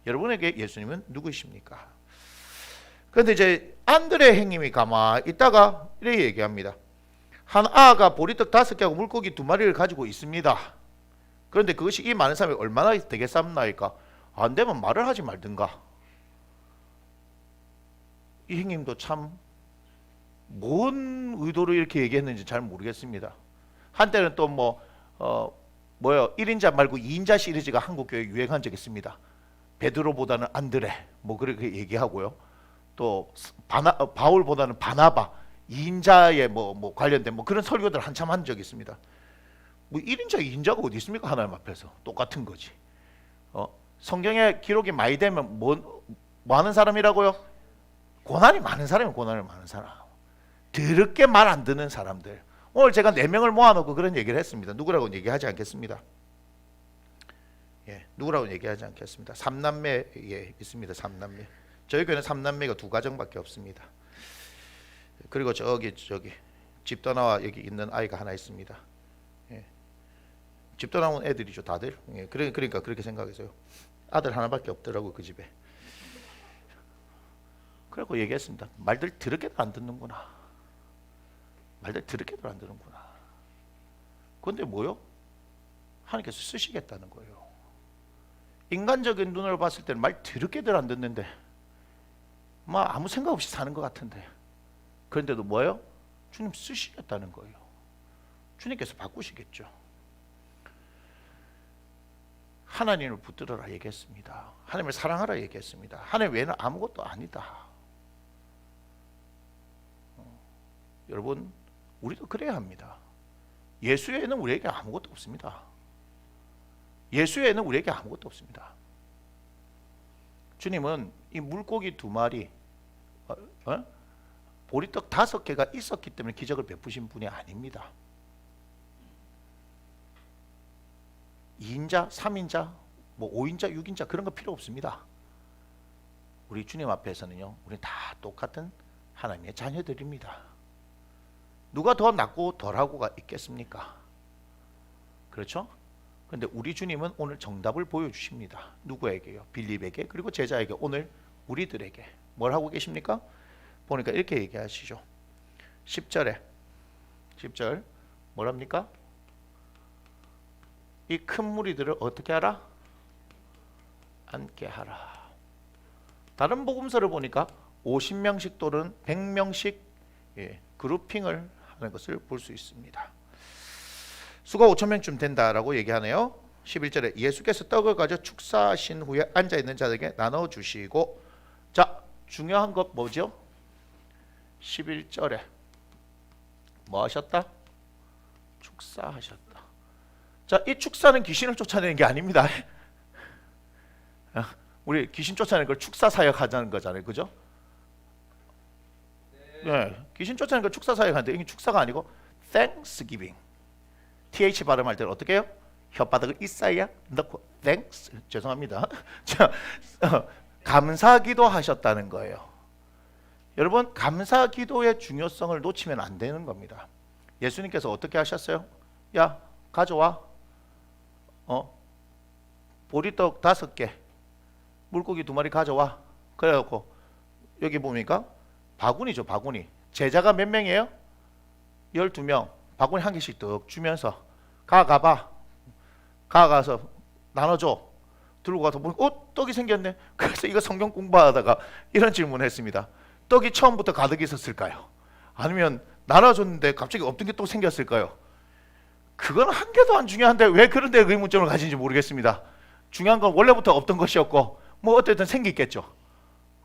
Speaker 1: 여러분에게 예수님은 누구십니까? 그런데 이제 안드레 형님이 가만히 있다가 이렇게 얘기합니다. 한 아가 보리떡 5개하고 물고기 2마리를 가지고 있습니다. 그런데 그것이 이 많은 사람이 얼마나 되겠습니까? 안 되면 말을 하지 말든가. 이 형님도 참 뭔 의도로 이렇게 얘기했는지 잘 모르겠습니다. 한때는 또 뭐요 1인자 말고 2인자 시리즈가 한국교회에 유행한 적이 있습니다. 베드로보다는 안드레 뭐 그렇게 얘기하고요. 또 바울보다는 바나바 2인자에 뭐 관련된 뭐 그런 설교들 한참 한 적이 있습니다. 뭐 1인자 2인자가 어디 있습니까? 하나님 앞에서 똑같은 거지. 성경에 기록이 많이 되면 뭐 하는 사람이라고요? 고난이 많은 사람이 고난이 많은 사람. 더럽게 말 안 듣는 사람들. 오늘 제가 4명을 모아놓고 그런 얘기를 했습니다. 누구라고는 얘기하지 않겠습니다. 예, 누구라고는 얘기하지 않겠습니다. 3남매 있습니다. 3남매. 저희 교회는 3남매가 2가정밖에 없습니다. 그리고 저기 집 떠나와 여기 있는 아이가 하나 있습니다. 예. 집 떠나온 애들이죠, 다들. 예, 그러니까 그렇게 생각해서요. 아들 하나밖에 없더라고 그 집에. 그래서 얘기했습니다. 말들 더럽게도 안 듣는구나. 말들 더럽게도 안 듣는구나. 그런데 뭐요? 하나님께서 쓰시겠다는 거예요. 인간적인 눈으로 봤을 때는 말 더럽게들 안 듣는데 막 아무 생각 없이 사는 것 같은데, 그런데도 뭐예요? 주님 쓰시겠다는 거예요. 주님께서 바꾸시겠죠. 하나님을 붙들어라 얘기했습니다. 하나님을 사랑하라 얘기했습니다. 하나님 외에는 아무것도 아니다. 여러분, 우리도 그래야 합니다. 예수 외에는 우리에게 아무것도 없습니다. 예수 외에는 우리에게 아무것도 없습니다. 주님은 이 물고기 2마리, 보리떡 5개가 있었기 때문에 기적을 베푸신 분이 아닙니다. 2인자, 3인자, 뭐 5인자, 6인자 그런 거 필요 없습니다. 우리 주님 앞에서는요, 우리 다 똑같은 하나님의 자녀들입니다. 누가 더 낫고 덜하고가 있겠습니까? 그렇죠? 그런데 우리 주님은 오늘 정답을 보여주십니다. 누구에게요? 빌립에게, 그리고 제자에게, 오늘 우리들에게 뭘 하고 계십니까? 보니까 이렇게 얘기하시죠. 10절 뭐랍니까? 이 큰 무리들을 어떻게 하라? 앉게 하라. 다른 복음서를 보니까 50명씩 또는 100명씩 그룹핑을 하는 것을 볼 수 있습니다. 수가 5,000명쯤 된다라고 얘기하네요. 11절에 예수께서 떡을 가져 축사하신 후에 앉아있는 자들에게 나눠주시고, 자, 중요한 것 뭐죠? 11절에 뭐 하셨다? 축사하셨다. 자, 이 축사는 귀신을 쫓아내는 게 아닙니다. 우리 귀신 쫓아내는 걸 축사 사역 하자는 거잖아요, 그죠? 네, 귀신 쫓아내는 걸 축사 사역 하는데 이게 축사가 아니고 Thanksgiving. TH 발음할 때는 어떻게 해요? 혓바닥을 이싸야 넣고 Thanks. 죄송합니다. 자, 감사기도 하셨다는 거예요. 여러분, 감사기도의 중요성을 놓치면 안 되는 겁니다. 예수님께서 어떻게 하셨어요? 야, 가져와. 보리떡 5개, 물고기 2마리 가져와. 그래갖고 여기 보니까 바구니죠, 바구니. 제자가 몇 명이에요? 12명. 바구니 1개씩 뚝 주면서 가봐. 가서 나눠줘. 들고 가서 보니까 떡이 생겼네. 그래서 이거 성경 공부하다가 이런 질문을 했습니다. 떡이 처음부터 가득 있었을까요? 아니면 나눠줬는데 갑자기 없던 게 또 생겼을까요? 그건 한 개도 안 중요한데 왜 그런 데 의문점을 가진지 모르겠습니다. 중요한 건 원래부터 없던 것이었고 뭐 어쨌든 생겼겠죠.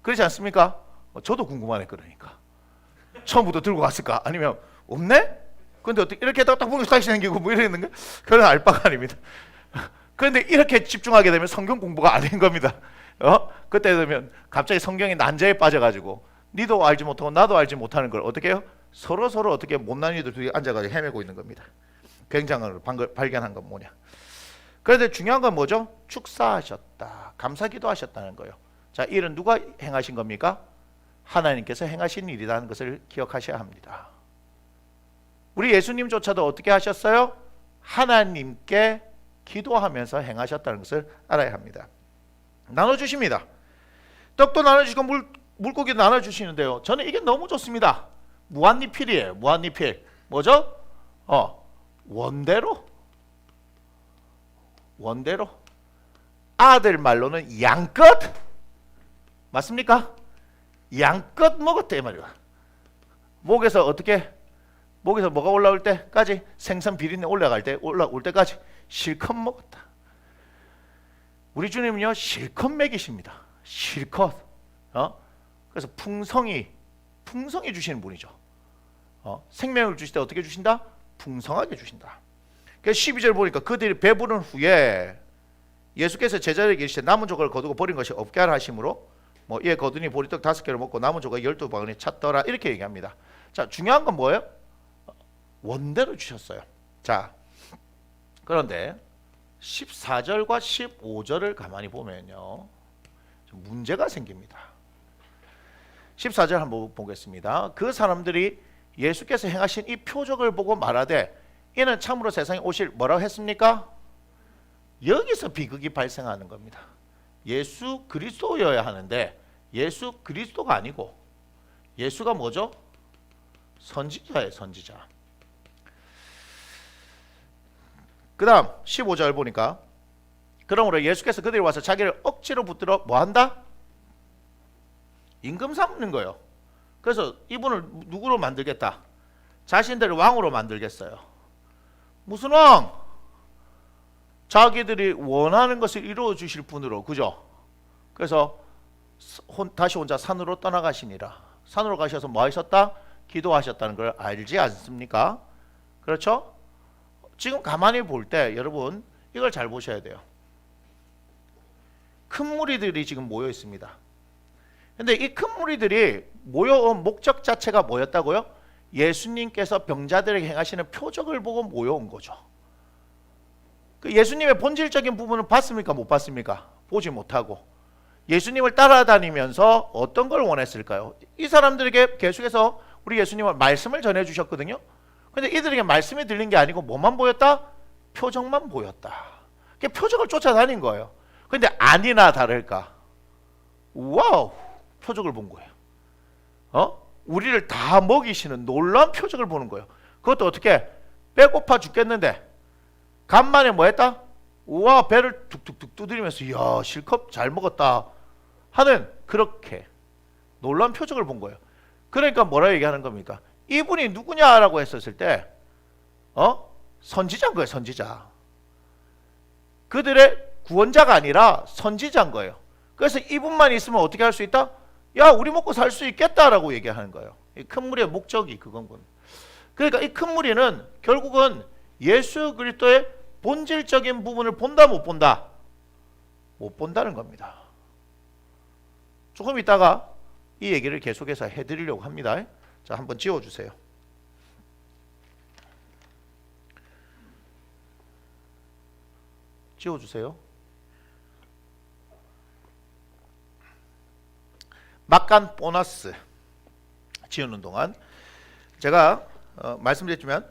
Speaker 1: 그렇지 않습니까? 저도 궁금하네. 그러니까 처음부터 들고 갔을까? 아니면 없네? 근데 어떻게 이렇게 딱 보면 다시 생기고 뭐 이러는 거? 그건 알 바가 아닙니다. 그런데 이렇게 집중하게 되면 성경 공부가 안 된 겁니다. 그때 되면 갑자기 성경이 난자에 빠져가지고 니도 알지 못하고 나도 알지 못하는 걸 어떻게 해요? 서로 어떻게 못난 이들 둘이 앉아가지고 헤매고 있는 겁니다. 굉장한 걸 발견한 건 뭐냐? 그런데 중요한 건 뭐죠? 축사하셨다, 감사기도 하셨다는 거예요. 자, 이는 누가 행하신 겁니까? 하나님께서 행하신 일이라는 것을 기억하셔야 합니다. 우리 예수님조차도 어떻게 하셨어요? 하나님께 기도하면서 행하셨다는 것을 알아야 합니다. 나눠주십니다. 떡도 나눠주시고 물고기도 나눠주시는데요. 저는 이게 너무 좋습니다. 무한리필이에요. 무한리필. 뭐죠? 원대로. 아들 말로는 양껏. 맞습니까? 양껏 먹었대 말이야. 목에서 뭐가 올라올 때까지, 생선 비린내 올라올 때까지 실컷 먹었다. 우리 주님은요, 실컷 먹이십니다. 실컷. 그래서 풍성히 주시는 분이죠. 생명을 주실 때 어떻게 주신다? 풍성하게 주신다. 그래서 12절 보니까 그들이 배부른 후에 예수께서 제자들에게 이르시되 남은 조각을 거두고 버린 것이 없게 하라 하심으로, 이에 거두니 보리떡 5개를 먹고 남은 조각 12바구니 찾더라, 이렇게 얘기합니다. 자, 중요한 건 뭐예요? 원대로 주셨어요. 자, 그런데 14절과 15절을 가만히 보면요, 좀 문제가 생깁니다. 14절 한번 보겠습니다. 그 사람들이 예수께서 행하신 이 표적을 보고 말하되 이는 참으로 세상에 오실 뭐라고 했습니까? 여기서 비극이 발생하는 겁니다. 예수 그리스도여야 하는데 예수 그리스도가 아니고 예수가 뭐죠? 선지자예요, 선지자. 그 다음 15절 보니까 그러므로 예수께서 그들이 와서 자기를 억지로 붙들어 뭐한다? 임금 삼는 거예요. 그래서 이분을 누구로 만들겠다? 자신들을 왕으로 만들겠어요. 무슨 왕? 자기들이 원하는 것을 이루어 주실 분으로, 그죠? 그래서 다시 혼자 산으로 떠나가시니라. 산으로 가셔서 뭐 하셨다? 기도하셨다는 걸 알지 않습니까? 그렇죠? 지금 가만히 볼 때 여러분 이걸 잘 보셔야 돼요. 큰 무리들이 지금 모여 있습니다. 근데 이 큰 무리들이 모여온 목적 자체가 뭐였다고요? 예수님께서 병자들에게 행하시는 표적을 보고 모여온 거죠. 그 예수님의 본질적인 부분을 봤습니까? 못 봤습니까? 보지 못하고 예수님을 따라다니면서 어떤 걸 원했을까요? 이 사람들에게 계속해서 우리 예수님은 말씀을 전해주셨거든요. 근데 이들에게 말씀이 들린 게 아니고 뭐만 보였다? 표적만 보였다. 그 표적을 쫓아다닌 거예요. 근데 아니나 다를까? 와우! 표적을 본 거예요. 우리를 다 먹이시는 놀라운 표적을 보는 거예요. 그것도 어떻게? 배고파 죽겠는데 간만에 뭐 했다? 우와, 배를 툭툭툭 두드리면서 이야, 실컷 잘 먹었다 하는 그렇게 놀라운 표적을 본 거예요. 그러니까 뭐라 얘기하는 겁니까? 이분이 누구냐라고 했었을 때 선지자인 거예요. 선지자. 그들의 구원자가 아니라 선지자인 거예요. 그래서 이분만 있으면 어떻게 할 수 있다? 야, 우리 먹고 살 수 있겠다라고 얘기하는 거예요. 이 큰 무리의 목적이 그건. 그러니까 이 큰 무리는 결국은 예수 그리스도의 본질적인 부분을 본다 못 본다? 못 본다는 겁니다. 조금 있다가 이 얘기를 계속해서 해드리려고 합니다. 자, 한번 지워주세요. 지워주세요. 막간 보너스 지우는 동안 제가 말씀드렸지만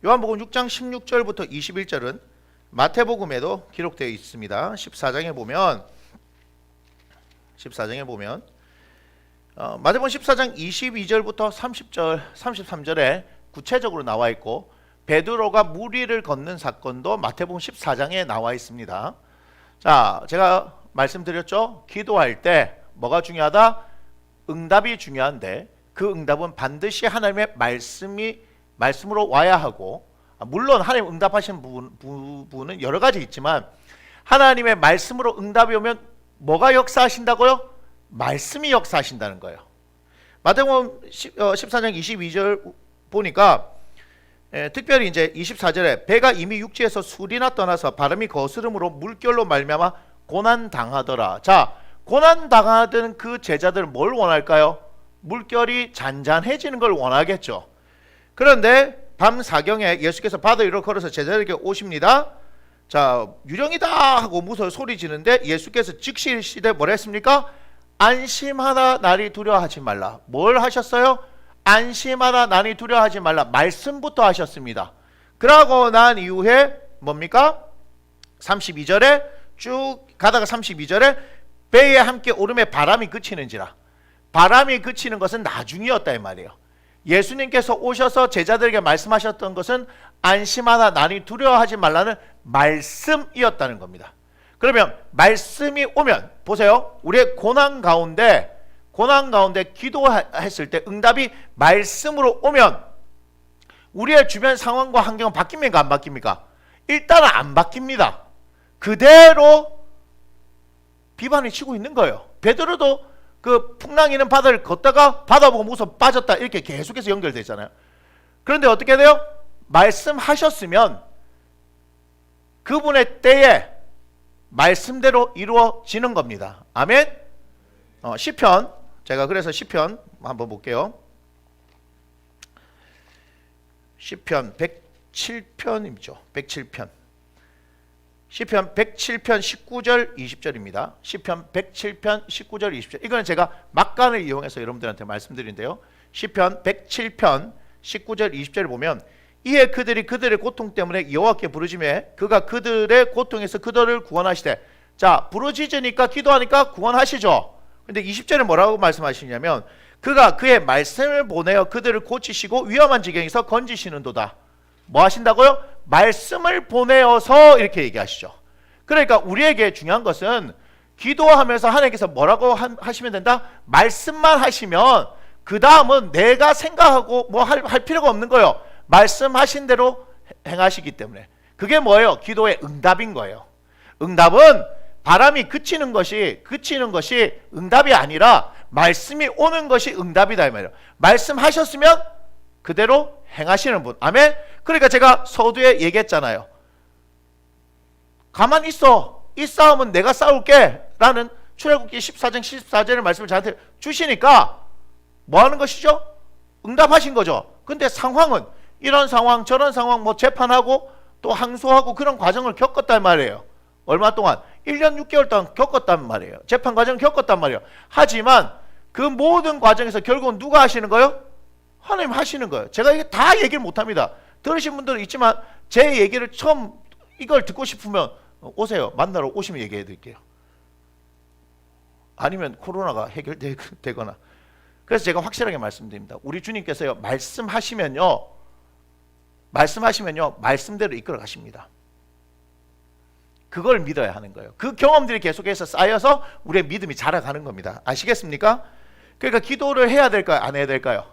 Speaker 1: 요한복음 6장 16절부터 21절은 마태복음에도 기록되어 있습니다. 14장에 보면 마태복음 14장 22절부터 30절, 33절에 구체적으로 나와 있고 베드로가 무리를 걷는 사건도 마태복음 14장에 나와 있습니다. 자, 제가 말씀드렸죠. 기도할 때 뭐가 중요하다? 응답이 중요한데 그 응답은 반드시 하나님의 말씀으로 와야 하고, 물론 하나님 응답하시는 부분은 여러 가지 있지만 하나님의 말씀으로 응답이 오면 뭐가 역사하신다고요? 말씀이 역사하신다는 거예요. 마태복음 14장 22절 보니까 특별히 이제 24절에 배가 이미 육지에서 술이나 떠나서 바람이 거스름으로 물결로 말미암아 고난 당하더라. 자, 고난 당하던 그 제자들은 뭘 원할까요? 물결이 잔잔해지는 걸 원하겠죠. 그런데 밤 사경에 예수께서 바다 위로 걸어서 제자들에게 오십니다. 자, 유령이다 하고 무서워 소리 지는데 예수께서 즉시 일시되 뭐라 했습니까? 안심하라, 나니 두려워하지 말라. 뭘 하셨어요? 안심하라, 나니 두려워하지 말라. 말씀부터 하셨습니다. 그러고 난 이후에 뭡니까? 32절에 쭉 가다가 32절에 배에 함께 오름에 바람이 그치는지라. 바람이 그치는 것은 나중이었다 이 말이에요. 예수님께서 오셔서 제자들에게 말씀하셨던 것은 안심하라, 나니 두려워하지 말라는 말씀이었다는 겁니다. 그러면 말씀이 오면 보세요. 우리의 고난 가운데 기도했을 때 응답이 말씀으로 오면 우리의 주변 상황과 환경은 바뀝니까? 안 바뀝니까? 일단은 안 바뀝니다. 그대로 비반을 치고 있는 거예요. 베드로도 그 풍랑이는 바다를 걷다가 바다 보고 무서워 빠졌다 이렇게 계속해서 연결되잖아요. 그런데 어떻게 돼요? 말씀하셨으면 그분의 때에 말씀대로 이루어지는 겁니다. 아멘. 시편, 제가 그래서 시편 한번 볼게요. 시편 107편이죠. 107편. 시편 107편 19절 20절입니다. 시편 107편 19절 20절. 이거는 제가 막간을 이용해서 여러분들한테 말씀드린데요. 시편 107편 19절 20절을 보면 이에 그들이 그들의 고통 때문에 여호와께 부르짖으매 그가 그들의 고통에서 그들을 구원하시되. 자, 부르짖으니까 기도하니까 구원하시죠. 근데 20절에 뭐라고 말씀하시냐면 그가 그의 말씀을 보내어 그들을 고치시고 위험한 지경에서 건지시는도다. 뭐 하신다고요? 말씀을 보내어서 이렇게 얘기하시죠. 그러니까 우리에게 중요한 것은 기도하면서 하나님께서 뭐라고 하시면 된다? 말씀만 하시면 그 다음은 내가 생각하고 뭐 할 필요가 없는 거예요. 말씀하신 대로 행하시기 때문에. 그게 뭐예요? 기도의 응답인 거예요. 응답은 바람이 그치는 것이 응답이 아니라 말씀이 오는 것이 응답이다 이 말이에요. 말씀하셨으면 그대로 행하시는 분. 아멘. 그러니까 제가 서두에 얘기했잖아요. 가만히 있어. 이 싸움은 내가 싸울게 라는 출애굽기 14장 14절의 말씀을 저한테 주시니까 뭐 하는 것이죠? 응답하신 거죠. 근데 상황은 이런 상황 저런 상황 뭐 재판하고 또 항소하고 그런 과정을 겪었단 말이에요. 얼마 동안? 1년 6개월 동안 겪었단 말이에요. 재판 과정을 겪었단 말이에요. 하지만 그 모든 과정에서 결국은 누가 하시는 거예요? 하나님 하시는 거예요. 제가 이게 다 얘기를 못합니다. 들으신 분들은 있지만 제 얘기를 처음 이걸 듣고 싶으면 오세요. 만나러 오시면 얘기해 드릴게요. 아니면 코로나가 해결되거나. 그래서 제가 확실하게 말씀드립니다. 우리 주님께서요, 말씀하시면요 말씀대로 이끌어 가십니다. 그걸 믿어야 하는 거예요. 그 경험들이 계속해서 쌓여서 우리의 믿음이 자라가는 겁니다. 아시겠습니까? 그러니까 기도를 해야 될까요? 안 해야 될까요?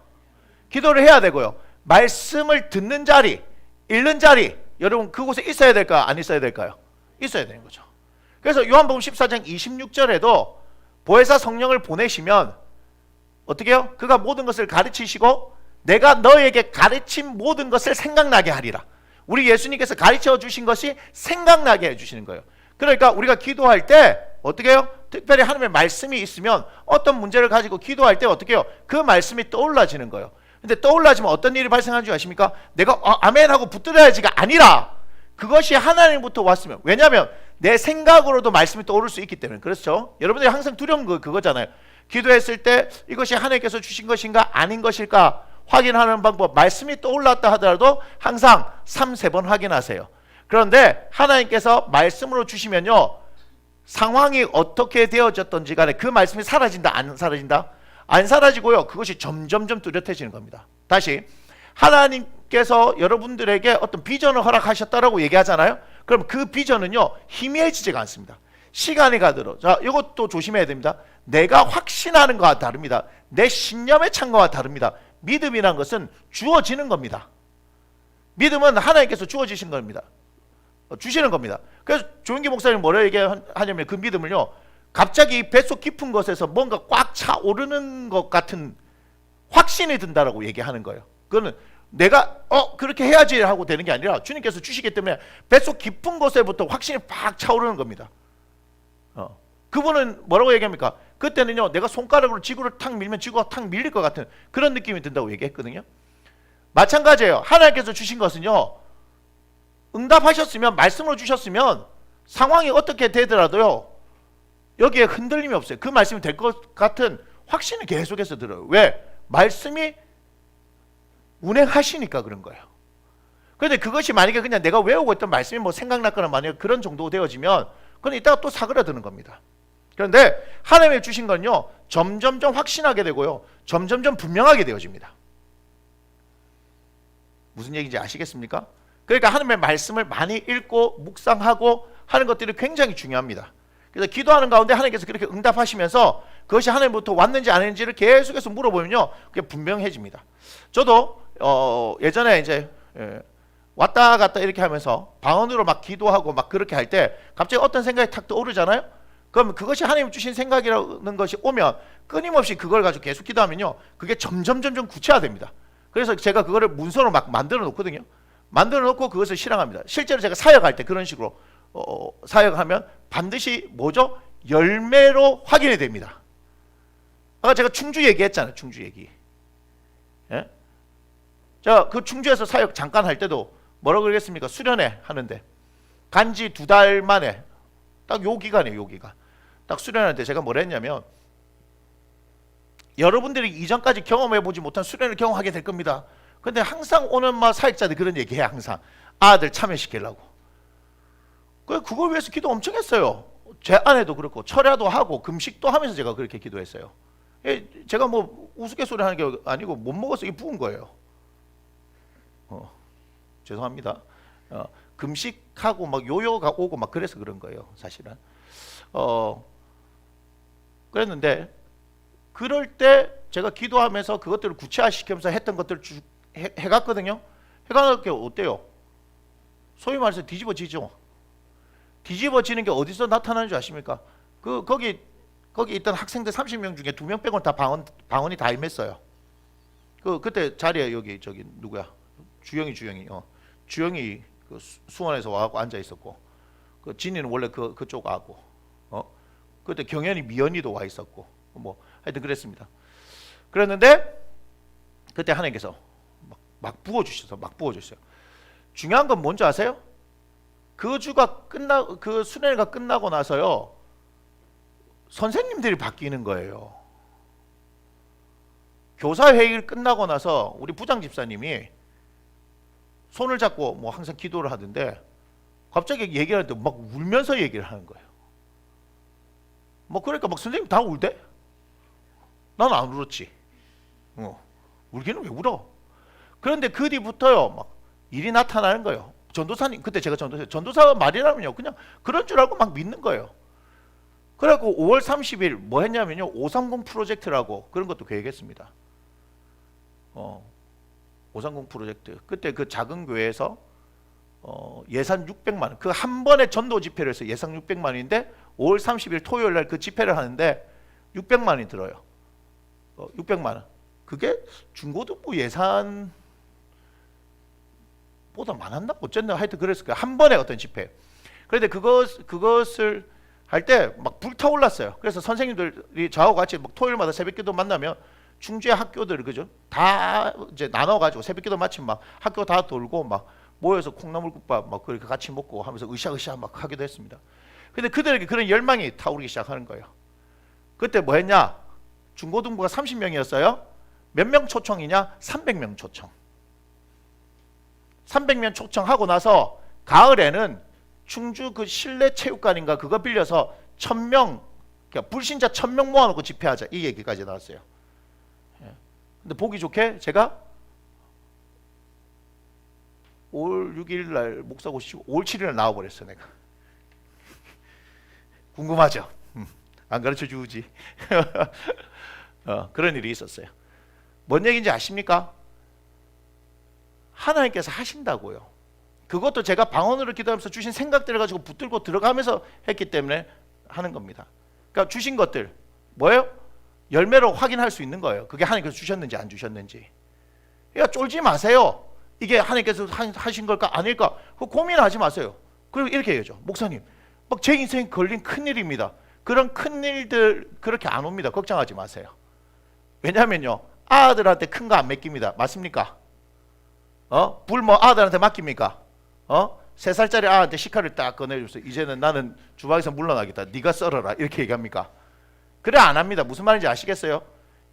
Speaker 1: 기도를 해야 되고요. 말씀을 듣는 자리, 읽는 자리, 여러분 그곳에 있어야 될까요? 안 있어야 될까요? 있어야 되는 거죠. 그래서 요한복음 14장 26절에도 보혜사 성령을 보내시면 어떻게 해요? 그가 모든 것을 가르치시고 내가 너에게 가르친 모든 것을 생각나게 하리라. 우리 예수님께서 가르쳐 주신 것이 생각나게 해주시는 거예요. 그러니까 우리가 기도할 때 어떻게 해요? 특별히 하나님의 말씀이 있으면 어떤 문제를 가지고 기도할 때 어떻게 해요? 그 말씀이 떠올라지는 거예요. 근데 떠올라지면 어떤 일이 발생하는 줄 아십니까? 내가 아멘 하고 붙들어야지가 아니라 그것이 하나님부터 왔으면, 왜냐하면 내 생각으로도 말씀이 떠오를 수 있기 때문에. 그렇죠? 여러분들이 항상 두려운 거 그거잖아요. 기도했을 때 이것이 하나님께서 주신 것인가 아닌 것일까 확인하는 방법, 말씀이 떠올랐다 하더라도 항상 3-4번 확인하세요. 그런데 하나님께서 말씀으로 주시면요, 상황이 어떻게 되어졌던지 간에 그 말씀이 사라진다 안 사라진다? 안 사라지고요, 그것이 점점점 뚜렷해지는 겁니다. 다시, 하나님께서 여러분들에게 어떤 비전을 허락하셨다라고 얘기하잖아요. 그럼 그 비전은요 희미해지지가 않습니다. 시간이 가도록. 자, 이것도 조심해야 됩니다. 내가 확신하는 것과 다릅니다. 내 신념에 찬 것과 다릅니다. 믿음이란 것은 주어지는 겁니다. 믿음은 하나님께서 주어지신 겁니다. 주시는 겁니다. 그래서 조은기 목사님 뭐라 얘기하냐면 그 믿음을요, 갑자기 뱃속 깊은 곳에서 뭔가 꽉 차오르는 것 같은 확신이 든다라고 얘기하는 거예요. 그거는 내가 그렇게 해야지 하고 되는 게 아니라 주님께서 주시기 때문에 뱃속 깊은 곳에부터 확신이 팍 차오르는 겁니다. 그분은 뭐라고 얘기합니까? 그때는요, 내가 손가락으로 지구를 탁 밀면 지구가 탁 밀릴 것 같은 그런 느낌이 든다고 얘기했거든요. 마찬가지예요. 하나님께서 주신 것은요, 응답하셨으면, 말씀으로 주셨으면 상황이 어떻게 되더라도요 여기에 흔들림이 없어요. 그 말씀이 될 것 같은 확신이 계속해서 들어요. 왜? 말씀이 운행하시니까 그런 거예요. 그런데 그것이 만약에 그냥 내가 외우고 있던 말씀이 뭐 생각났거나 만약에 그런 정도 되어지면 그건 이따가 또 사그라드는 겁니다. 그런데 하나님이 주신 건요, 점점점 확신하게 되고요, 점점점 분명하게 되어집니다. 무슨 얘기인지 아시겠습니까? 그러니까 하나님의 말씀을 많이 읽고 묵상하고 하는 것들이 굉장히 중요합니다. 그래서 기도하는 가운데 하나님께서 그렇게 응답하시면서 그것이 하나님부터 왔는지 아닌지를 계속해서 물어보면요, 그게 분명해집니다. 저도 예전에 이제 왔다 갔다 이렇게 하면서 방언으로 막 기도하고 막 그렇게 할 때 갑자기 어떤 생각이 탁 떠오르잖아요. 그럼 그것이 하나님 주신 생각이라는 것이 오면 끊임없이 그걸 가지고 계속 기도하면요, 그게 점점 구체화됩니다. 그래서 제가 그거를 문서로 막 만들어 놓거든요. 만들어 놓고 그것을 실행합니다. 실제로 제가 사역할 때 그런 식으로 사역하면 반드시 뭐죠? 열매로 확인이 됩니다. 아까 제가 충주 얘기했잖아요. 충주 얘기. 예? 제가 그 충주에서 사역 잠깐 할 때도 뭐라고 그러겠습니까? 수련회 하는데 간지 2달 만에 딱 요 기간이에요. 요 기간 딱 수련할 때 제가 뭐라 했냐면, 여러분들이 이전까지 경험해보지 못한 수련을 경험하게 될 겁니다. 근데 항상 오는 사역자들이 그런 얘기해. 항상 아들 참여시키려고. 그걸 위해서 기도 엄청 했어요. 제 아내도 그렇고 철야도 하고 금식도 하면서 제가 그렇게 기도했어요. 제가 뭐 우스갯소리 하는 게 아니고 못 먹어서 이게 부은 거예요. 죄송합니다. 금식하고 막 요요가 오고 막 그래서 그런 거예요. 사실은. 그랬는데 그럴 때 제가 기도하면서 그것들을 구체화시키면서 했던 것들을 쭉 해갔거든요. 해가는 게 어때요? 소위 말해서 뒤집어지죠. 뒤집어지는 게 어디서 나타나는 줄 아십니까? 거기 있던 학생들 30명 중에 2명 빼고는 다 방언이 다 임했어요. 그때 자리에 여기 저기 누구야? 주영이 주영이 그 수원에서 와갖고 앉아 있었고, 그 진이는 원래 그쪽 하고, 그때 경연이 미연이도 와 있었고, 뭐 하여튼 그랬습니다. 그랬는데 그때 하나님께서 막 부어주셨어요. 중요한 건 뭔지 아세요? 그 수련회가 끝나고 나서요, 선생님들이 바뀌는 거예요. 교사 회의를 끝나고 나서 우리 부장 집사님이 손을 잡고 뭐 항상 기도를 하던데, 갑자기 얘기를 할 때 막 울면서 얘기를 하는 거예요. 뭐 그러니까 막 선생님 다 울대? 나는 안 울었지. 울기는 왜 울어? 그런데 그 뒤부터요, 막 일이 나타나는 거예요. 전도사님, 그때 제가 전도사 말이라면요, 그냥 그런 줄 알고 막 믿는 거예요. 그래갖고 5월 30일 뭐 했냐면요, 530 프로젝트라고 그런 것도 계획했습니다. 530 프로젝트. 그때 그 작은 교회에서 예산 600만 원. 그 한 번에 전도 집회를 해서 예산 600만 원인데 5월 30일 토요일 날 그 집회를 하는데 600만 원이 들어요. 600만 원. 그게 중고등부 예산보다 많았나? 어쨌나 하여튼 그랬을 거예요. 한 번에 어떤 집회. 그런데 그것을 할 때 막 불타올랐어요. 그래서 선생님들이 저하고 같이 막 토요일마다 새벽기도 만나면 충주의 학교들, 그죠? 다 이제 나눠가지고 새벽기도 마치면 막 학교 다 돌고 막 모여서 콩나물국밥 막 그렇게 같이 먹고 하면서 으쌰으쌰 막 하기도 했습니다. 근데 그들에게 그런 열망이 타오르기 시작하는 거예요. 그때 뭐 했냐? 중고등부가 30명이었어요. 몇 명 초청이냐? 300명 초청. 300명 초청하고 나서 가을에는 충주 그 실내 체육관인가 그거 빌려서 1000명, 그러니까 불신자 1000명 모아놓고 집회하자, 이 얘기까지 나왔어요. 근데 보기 좋게 제가 5월 6일 날 목사고 쉬고 5월 7일 날 나와버렸어. 내가 궁금하죠? 안 가르쳐 주지. 그런 일이 있었어요. 뭔 얘기인지 아십니까? 하나님께서 하신다고요. 그것도 제가 방언으로 기도하면서 주신 생각들을 가지고 붙들고 들어가면서 했기 때문에 하는 겁니다. 그러니까 주신 것들 뭐예요? 열매로 확인할 수 있는 거예요. 그게 하나님께서 주셨는지 안 주셨는지. 그러니까 쫄지 마세요. 이게 하나님께서 하신 걸까 아닐까? 그 고민하지 마세요. 그리고 이렇게 얘기하죠. 목사님, 막 제 인생에 걸린 큰일입니다. 그런 큰일들 그렇게 안 옵니다. 걱정하지 마세요. 왜냐하면요, 아들한테 큰 거 안 맡깁니다. 맞습니까? 불 뭐 아들한테 맡깁니까? 3살짜리 아한테 식칼을 딱 꺼내줘서 이제는 나는 주방에서 물러나겠다. 네가 썰어라. 이렇게 얘기합니까? 그래 안 합니다. 무슨 말인지 아시겠어요?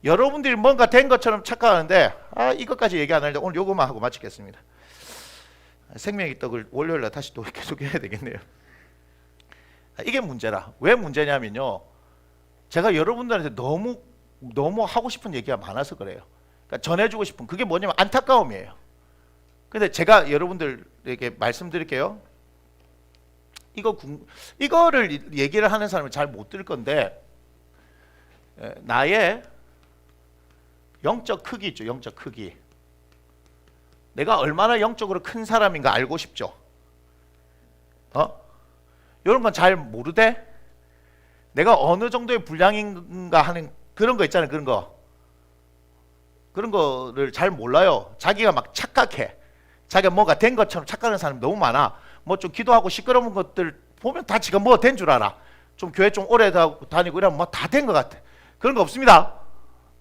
Speaker 1: 여러분들이 뭔가 된 것처럼 착각하는데, 이것까지 얘기 안 하는데 오늘 요거만 하고 마치겠습니다. 생명의 떡을 월요일날 다시 또 계속 해야 되겠네요. 이게 문제라. 왜 문제냐면요, 제가 여러분들한테 너무 하고 싶은 얘기가 많아서 그래요. 그러니까 전해주고 싶은 그게 뭐냐면 안타까움이에요. 근데 제가 여러분들에게 말씀드릴게요. 이거를 얘기를 하는 사람은 잘 못 들을 건데, 나의 영적 크기 있죠. 영적 크기. 내가 얼마나 영적으로 큰 사람인가 알고 싶죠. 이런 건 잘 모르대? 내가 어느 정도의 분량인가 하는 그런 거 있잖아요. 그런 거를 잘 몰라요. 자기가 막 착각해. 자기가 뭐가 된 것처럼 착각하는 사람이 너무 많아. 뭐 좀 기도하고 시끄러운 것들 보면 다 지가 뭐 된 줄 알아. 좀 교회 좀 오래 다니고 이러면 뭐 다 된 것 같아. 그런 거 없습니다.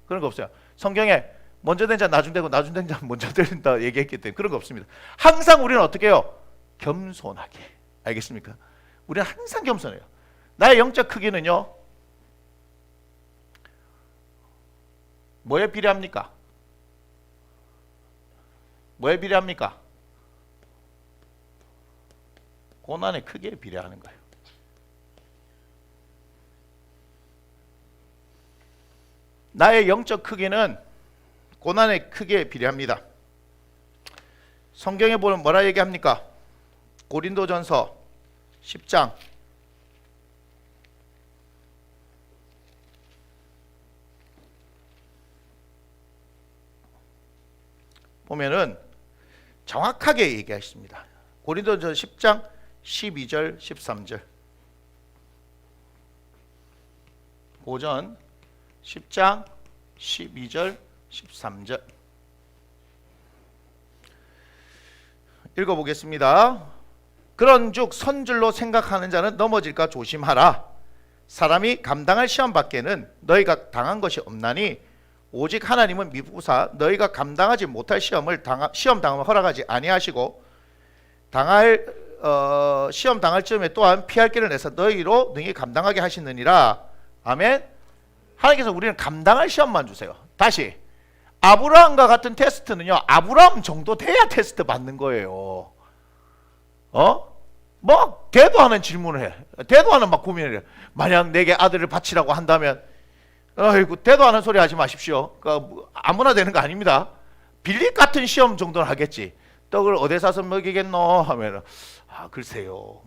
Speaker 1: 그런 거 없어요. 성경에 먼저 된 자 나중 되고 나중 된 자 먼저 된다 얘기했기 때문에 그런 거 없습니다. 항상 우리는 어떻게 해요? 겸손하게. 알겠습니까? 우리는 항상 겸손해요. 나의 영적 크기는요, 뭐에 비례합니까? 뭐에 비례합니까? 고난의 크기에 비례하는 거예요. 나의 영적 크기는 고난의 크기에 비례합니다. 성경에 보면 뭐라 얘기합니까? 고린도전서 10장 보면은 정확하게 얘기하십니다. 고린도전서 10장 12절 13절. 고전 10장 12절 13절. 읽어보겠습니다. 그런즉 선줄로 생각하는 자는 넘어질까 조심하라. 사람이 감당할 시험 밖에는 너희가 당한 것이 없나니 오직 하나님은 미부사 너희가 감당하지 못할 시험 당함을 허락하지 아니하시고 시험 당할 즈음에 또한 피할 길을 내서 너희로 능히 감당하게 하시느니라. 아멘. 하나님께서 우리는 감당할 시험만 주세요. 다시 아브라함과 같은 테스트는요, 아브라함 정도 돼야 테스트 받는 거예요. 뭐 대도 않은 질문을 해. 대도 않은 막 고민을 해. 만약 내게 아들을 바치라고 한다면, 아이고 대도 않은 소리 하지 마십시오. 그러니까 아무나 되는 거 아닙니다. 빌립 같은 시험 정도는 하겠지. 떡을 어디 사서 먹이겠노 하면 글쎄요.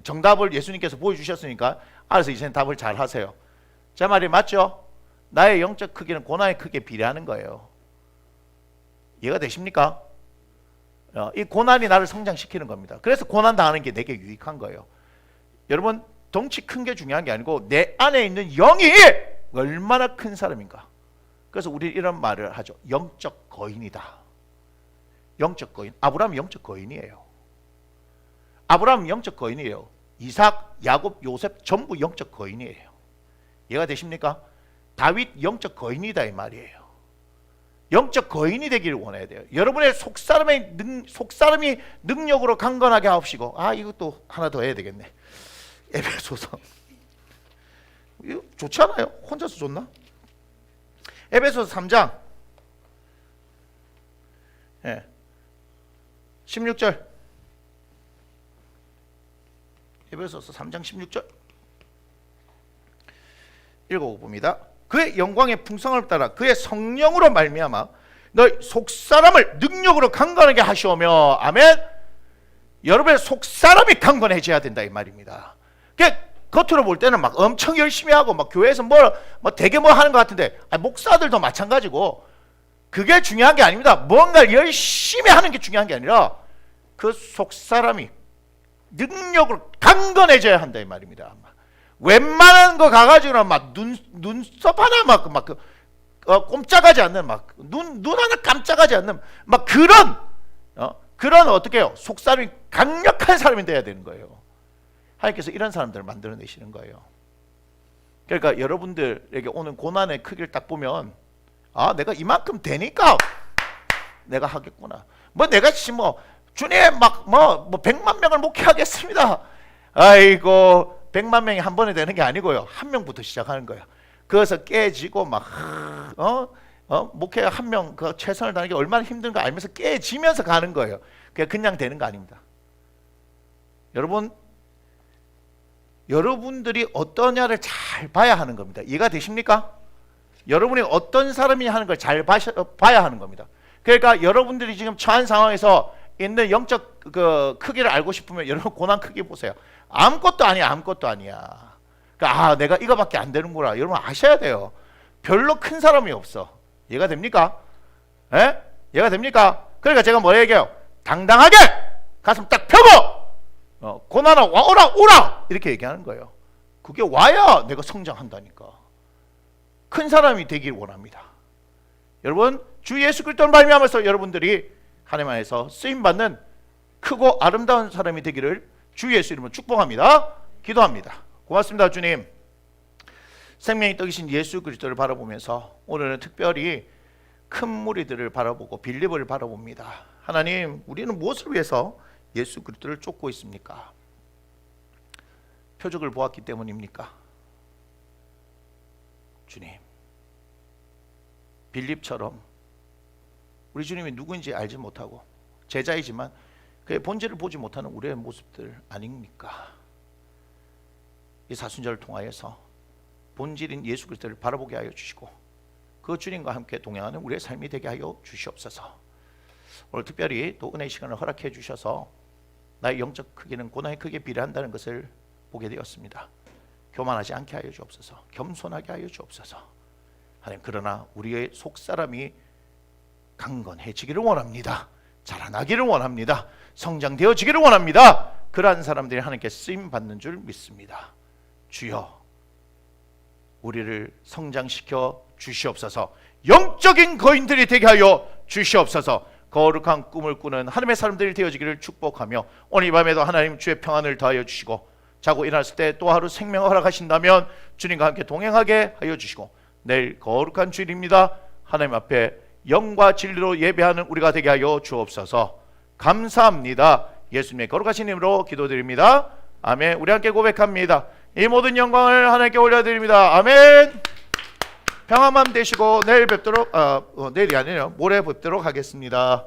Speaker 1: 정답을 예수님께서 보여주셨으니까 알아서 이제는 답을 잘 하세요. 제 말이 맞죠? 나의 영적 크기는 고난의 크기에 비례하는 거예요. 이해가 되십니까? 이 고난이 나를 성장시키는 겁니다. 그래서 고난 당하는 게 내게 유익한 거예요. 여러분, 덩치 큰 게 중요한 게 아니고 내 안에 있는 영이 얼마나 큰 사람인가. 그래서 우리 이런 말을 하죠. 영적 거인이다. 영적 거인. 아브라함 영적 거인이에요. 아브라함 영적 거인이에요. 이삭, 야곱, 요셉 전부 영적 거인이에요. 이해가 되십니까? 다윗 영적 거인이다 이 말이에요. 영적 거인이 되기를 원해야 돼요. 여러분의 속사람이 능력으로 강건하게 하옵시고, 이것도 하나 더 해야 되겠네. 에베소서. 이거 좋지 않아요? 혼자서 좋나? 에베소서 3장 16절. 에베소서 3장 16절 읽어봅니다. 그의 영광의 풍성을 따라 그의 성령으로 말미암아 너희 속사람을 능력으로 강건하게 하시오며. 아멘. 여러분의 속사람이 강건해져야 된다 이 말입니다. 겉으로 볼 때는 막 엄청 열심히 하고 막 교회에서 되게 하는 것 같은데, 목사들도 마찬가지고 그게 중요한 게 아닙니다. 뭔가 열심히 하는 게 중요한 게 아니라 그 속사람이 능력으로 강건해져야 한다 이 말입니다. 웬만한 거 가가지고는 막 눈썹 하나 꼼짝하지 않는 눈 하나 깜짝하지 않는 그런 어떻게 해요? 속사람이 강력한 사람이 돼야 되는 거예요. 하나님께서 이런 사람들을 만들어내시는 거예요. 그러니까 여러분들에게 오는 고난의 크기를 딱 보면, 내가 이만큼 되니까 내가 하겠구나. 내가 주님 100만 명을 목회하겠습니다. 아이고 100만 명이 한 번에 되는 게 아니고요. 한 명부터 시작하는 거예요. 그래서 깨지고 목회 한 명 최선을 다하는 게 얼마나 힘든 거 알면서 깨지면서 가는 거예요. 그냥 되는 거 아닙니다. 여러분들이 어떠냐를 잘 봐야 하는 겁니다. 이해가 되십니까? 여러분이 어떤 사람이 하는 걸 잘 봐야 하는 겁니다. 그러니까 여러분들이 지금 처한 상황에서 있는 영적 크기를 알고 싶으면 여러분 고난 크기 보세요. 아무것도 아니야. 그러니까 내가 이거밖에 안 되는구나. 여러분 아셔야 돼요. 별로 큰 사람이 없어. 이해가 됩니까? 이해가 됩니까? 그러니까 제가 뭐 얘기해요? 당당하게 가슴 딱 펴고 고난아 오라 이렇게 얘기하는 거예요. 그게 와야 내가 성장한다니까. 큰 사람이 되길 원합니다. 여러분, 주 예수 그리스도를 말미암아서 여러분들이 하나님 안에서 쓰임받는 크고 아름다운 사람이 되기를 주 예수 이름으로 축복합니다. 기도합니다. 고맙습니다. 주님, 생명의 떡이신 예수 그리스도를 바라보면서 오늘은 특별히 큰 무리들을 바라보고 빌립을 바라봅니다. 하나님, 우리는 무엇을 위해서 예수 그리스도를 쫓고 있습니까? 표적을 보았기 때문입니까? 주님, 빌립처럼 우리 주님이 누구인지 알지 못하고 제자이지만 그의 본질을 보지 못하는 우리의 모습들 아닙니까? 이 사순절을 통하여서 본질인 예수 그리스도를 바라보게 하여 주시고 그 주님과 함께 동행하는 우리의 삶이 되게 하여 주시옵소서. 오늘 특별히 또 은혜의 시간을 허락해 주셔서 나의 영적 크기는 고난의 크기에 비례한다는 것을 보게 되었습니다. 교만하지 않게 하여 주옵소서. 겸손하게 하여 주옵소서. 하나님, 그러나 우리의 속사람이 강건해지기를 원합니다. 자라나기를 원합니다. 성장되어지기를 원합니다. 그러한 사람들이 하나님께 쓰임받는 줄 믿습니다. 주여, 우리를 성장시켜 주시옵소서. 영적인 거인들이 되게 하여 주시옵소서. 거룩한 꿈을 꾸는 하나님의 사람들이 되어지기를 축복하며, 오늘 이 밤에도 하나님 주의 평안을 더하여 주시고, 자고 일어났을 때 또 하루 생명을 허락하신다면 주님과 함께 동행하게 하여 주시고, 내일 거룩한 주일입니다. 하나님 앞에 영과 진리로 예배하는 우리가 되게 하여 주옵소서. 감사합니다. 예수님의 거룩하신 이름으로 기도드립니다. 아멘. 우리 함께 고백합니다. 이 모든 영광을 하나님께 올려드립니다. 아멘. 평안만 되시고 내일 뵙도록, 내일이 아니에요, 모레 뵙도록 하겠습니다.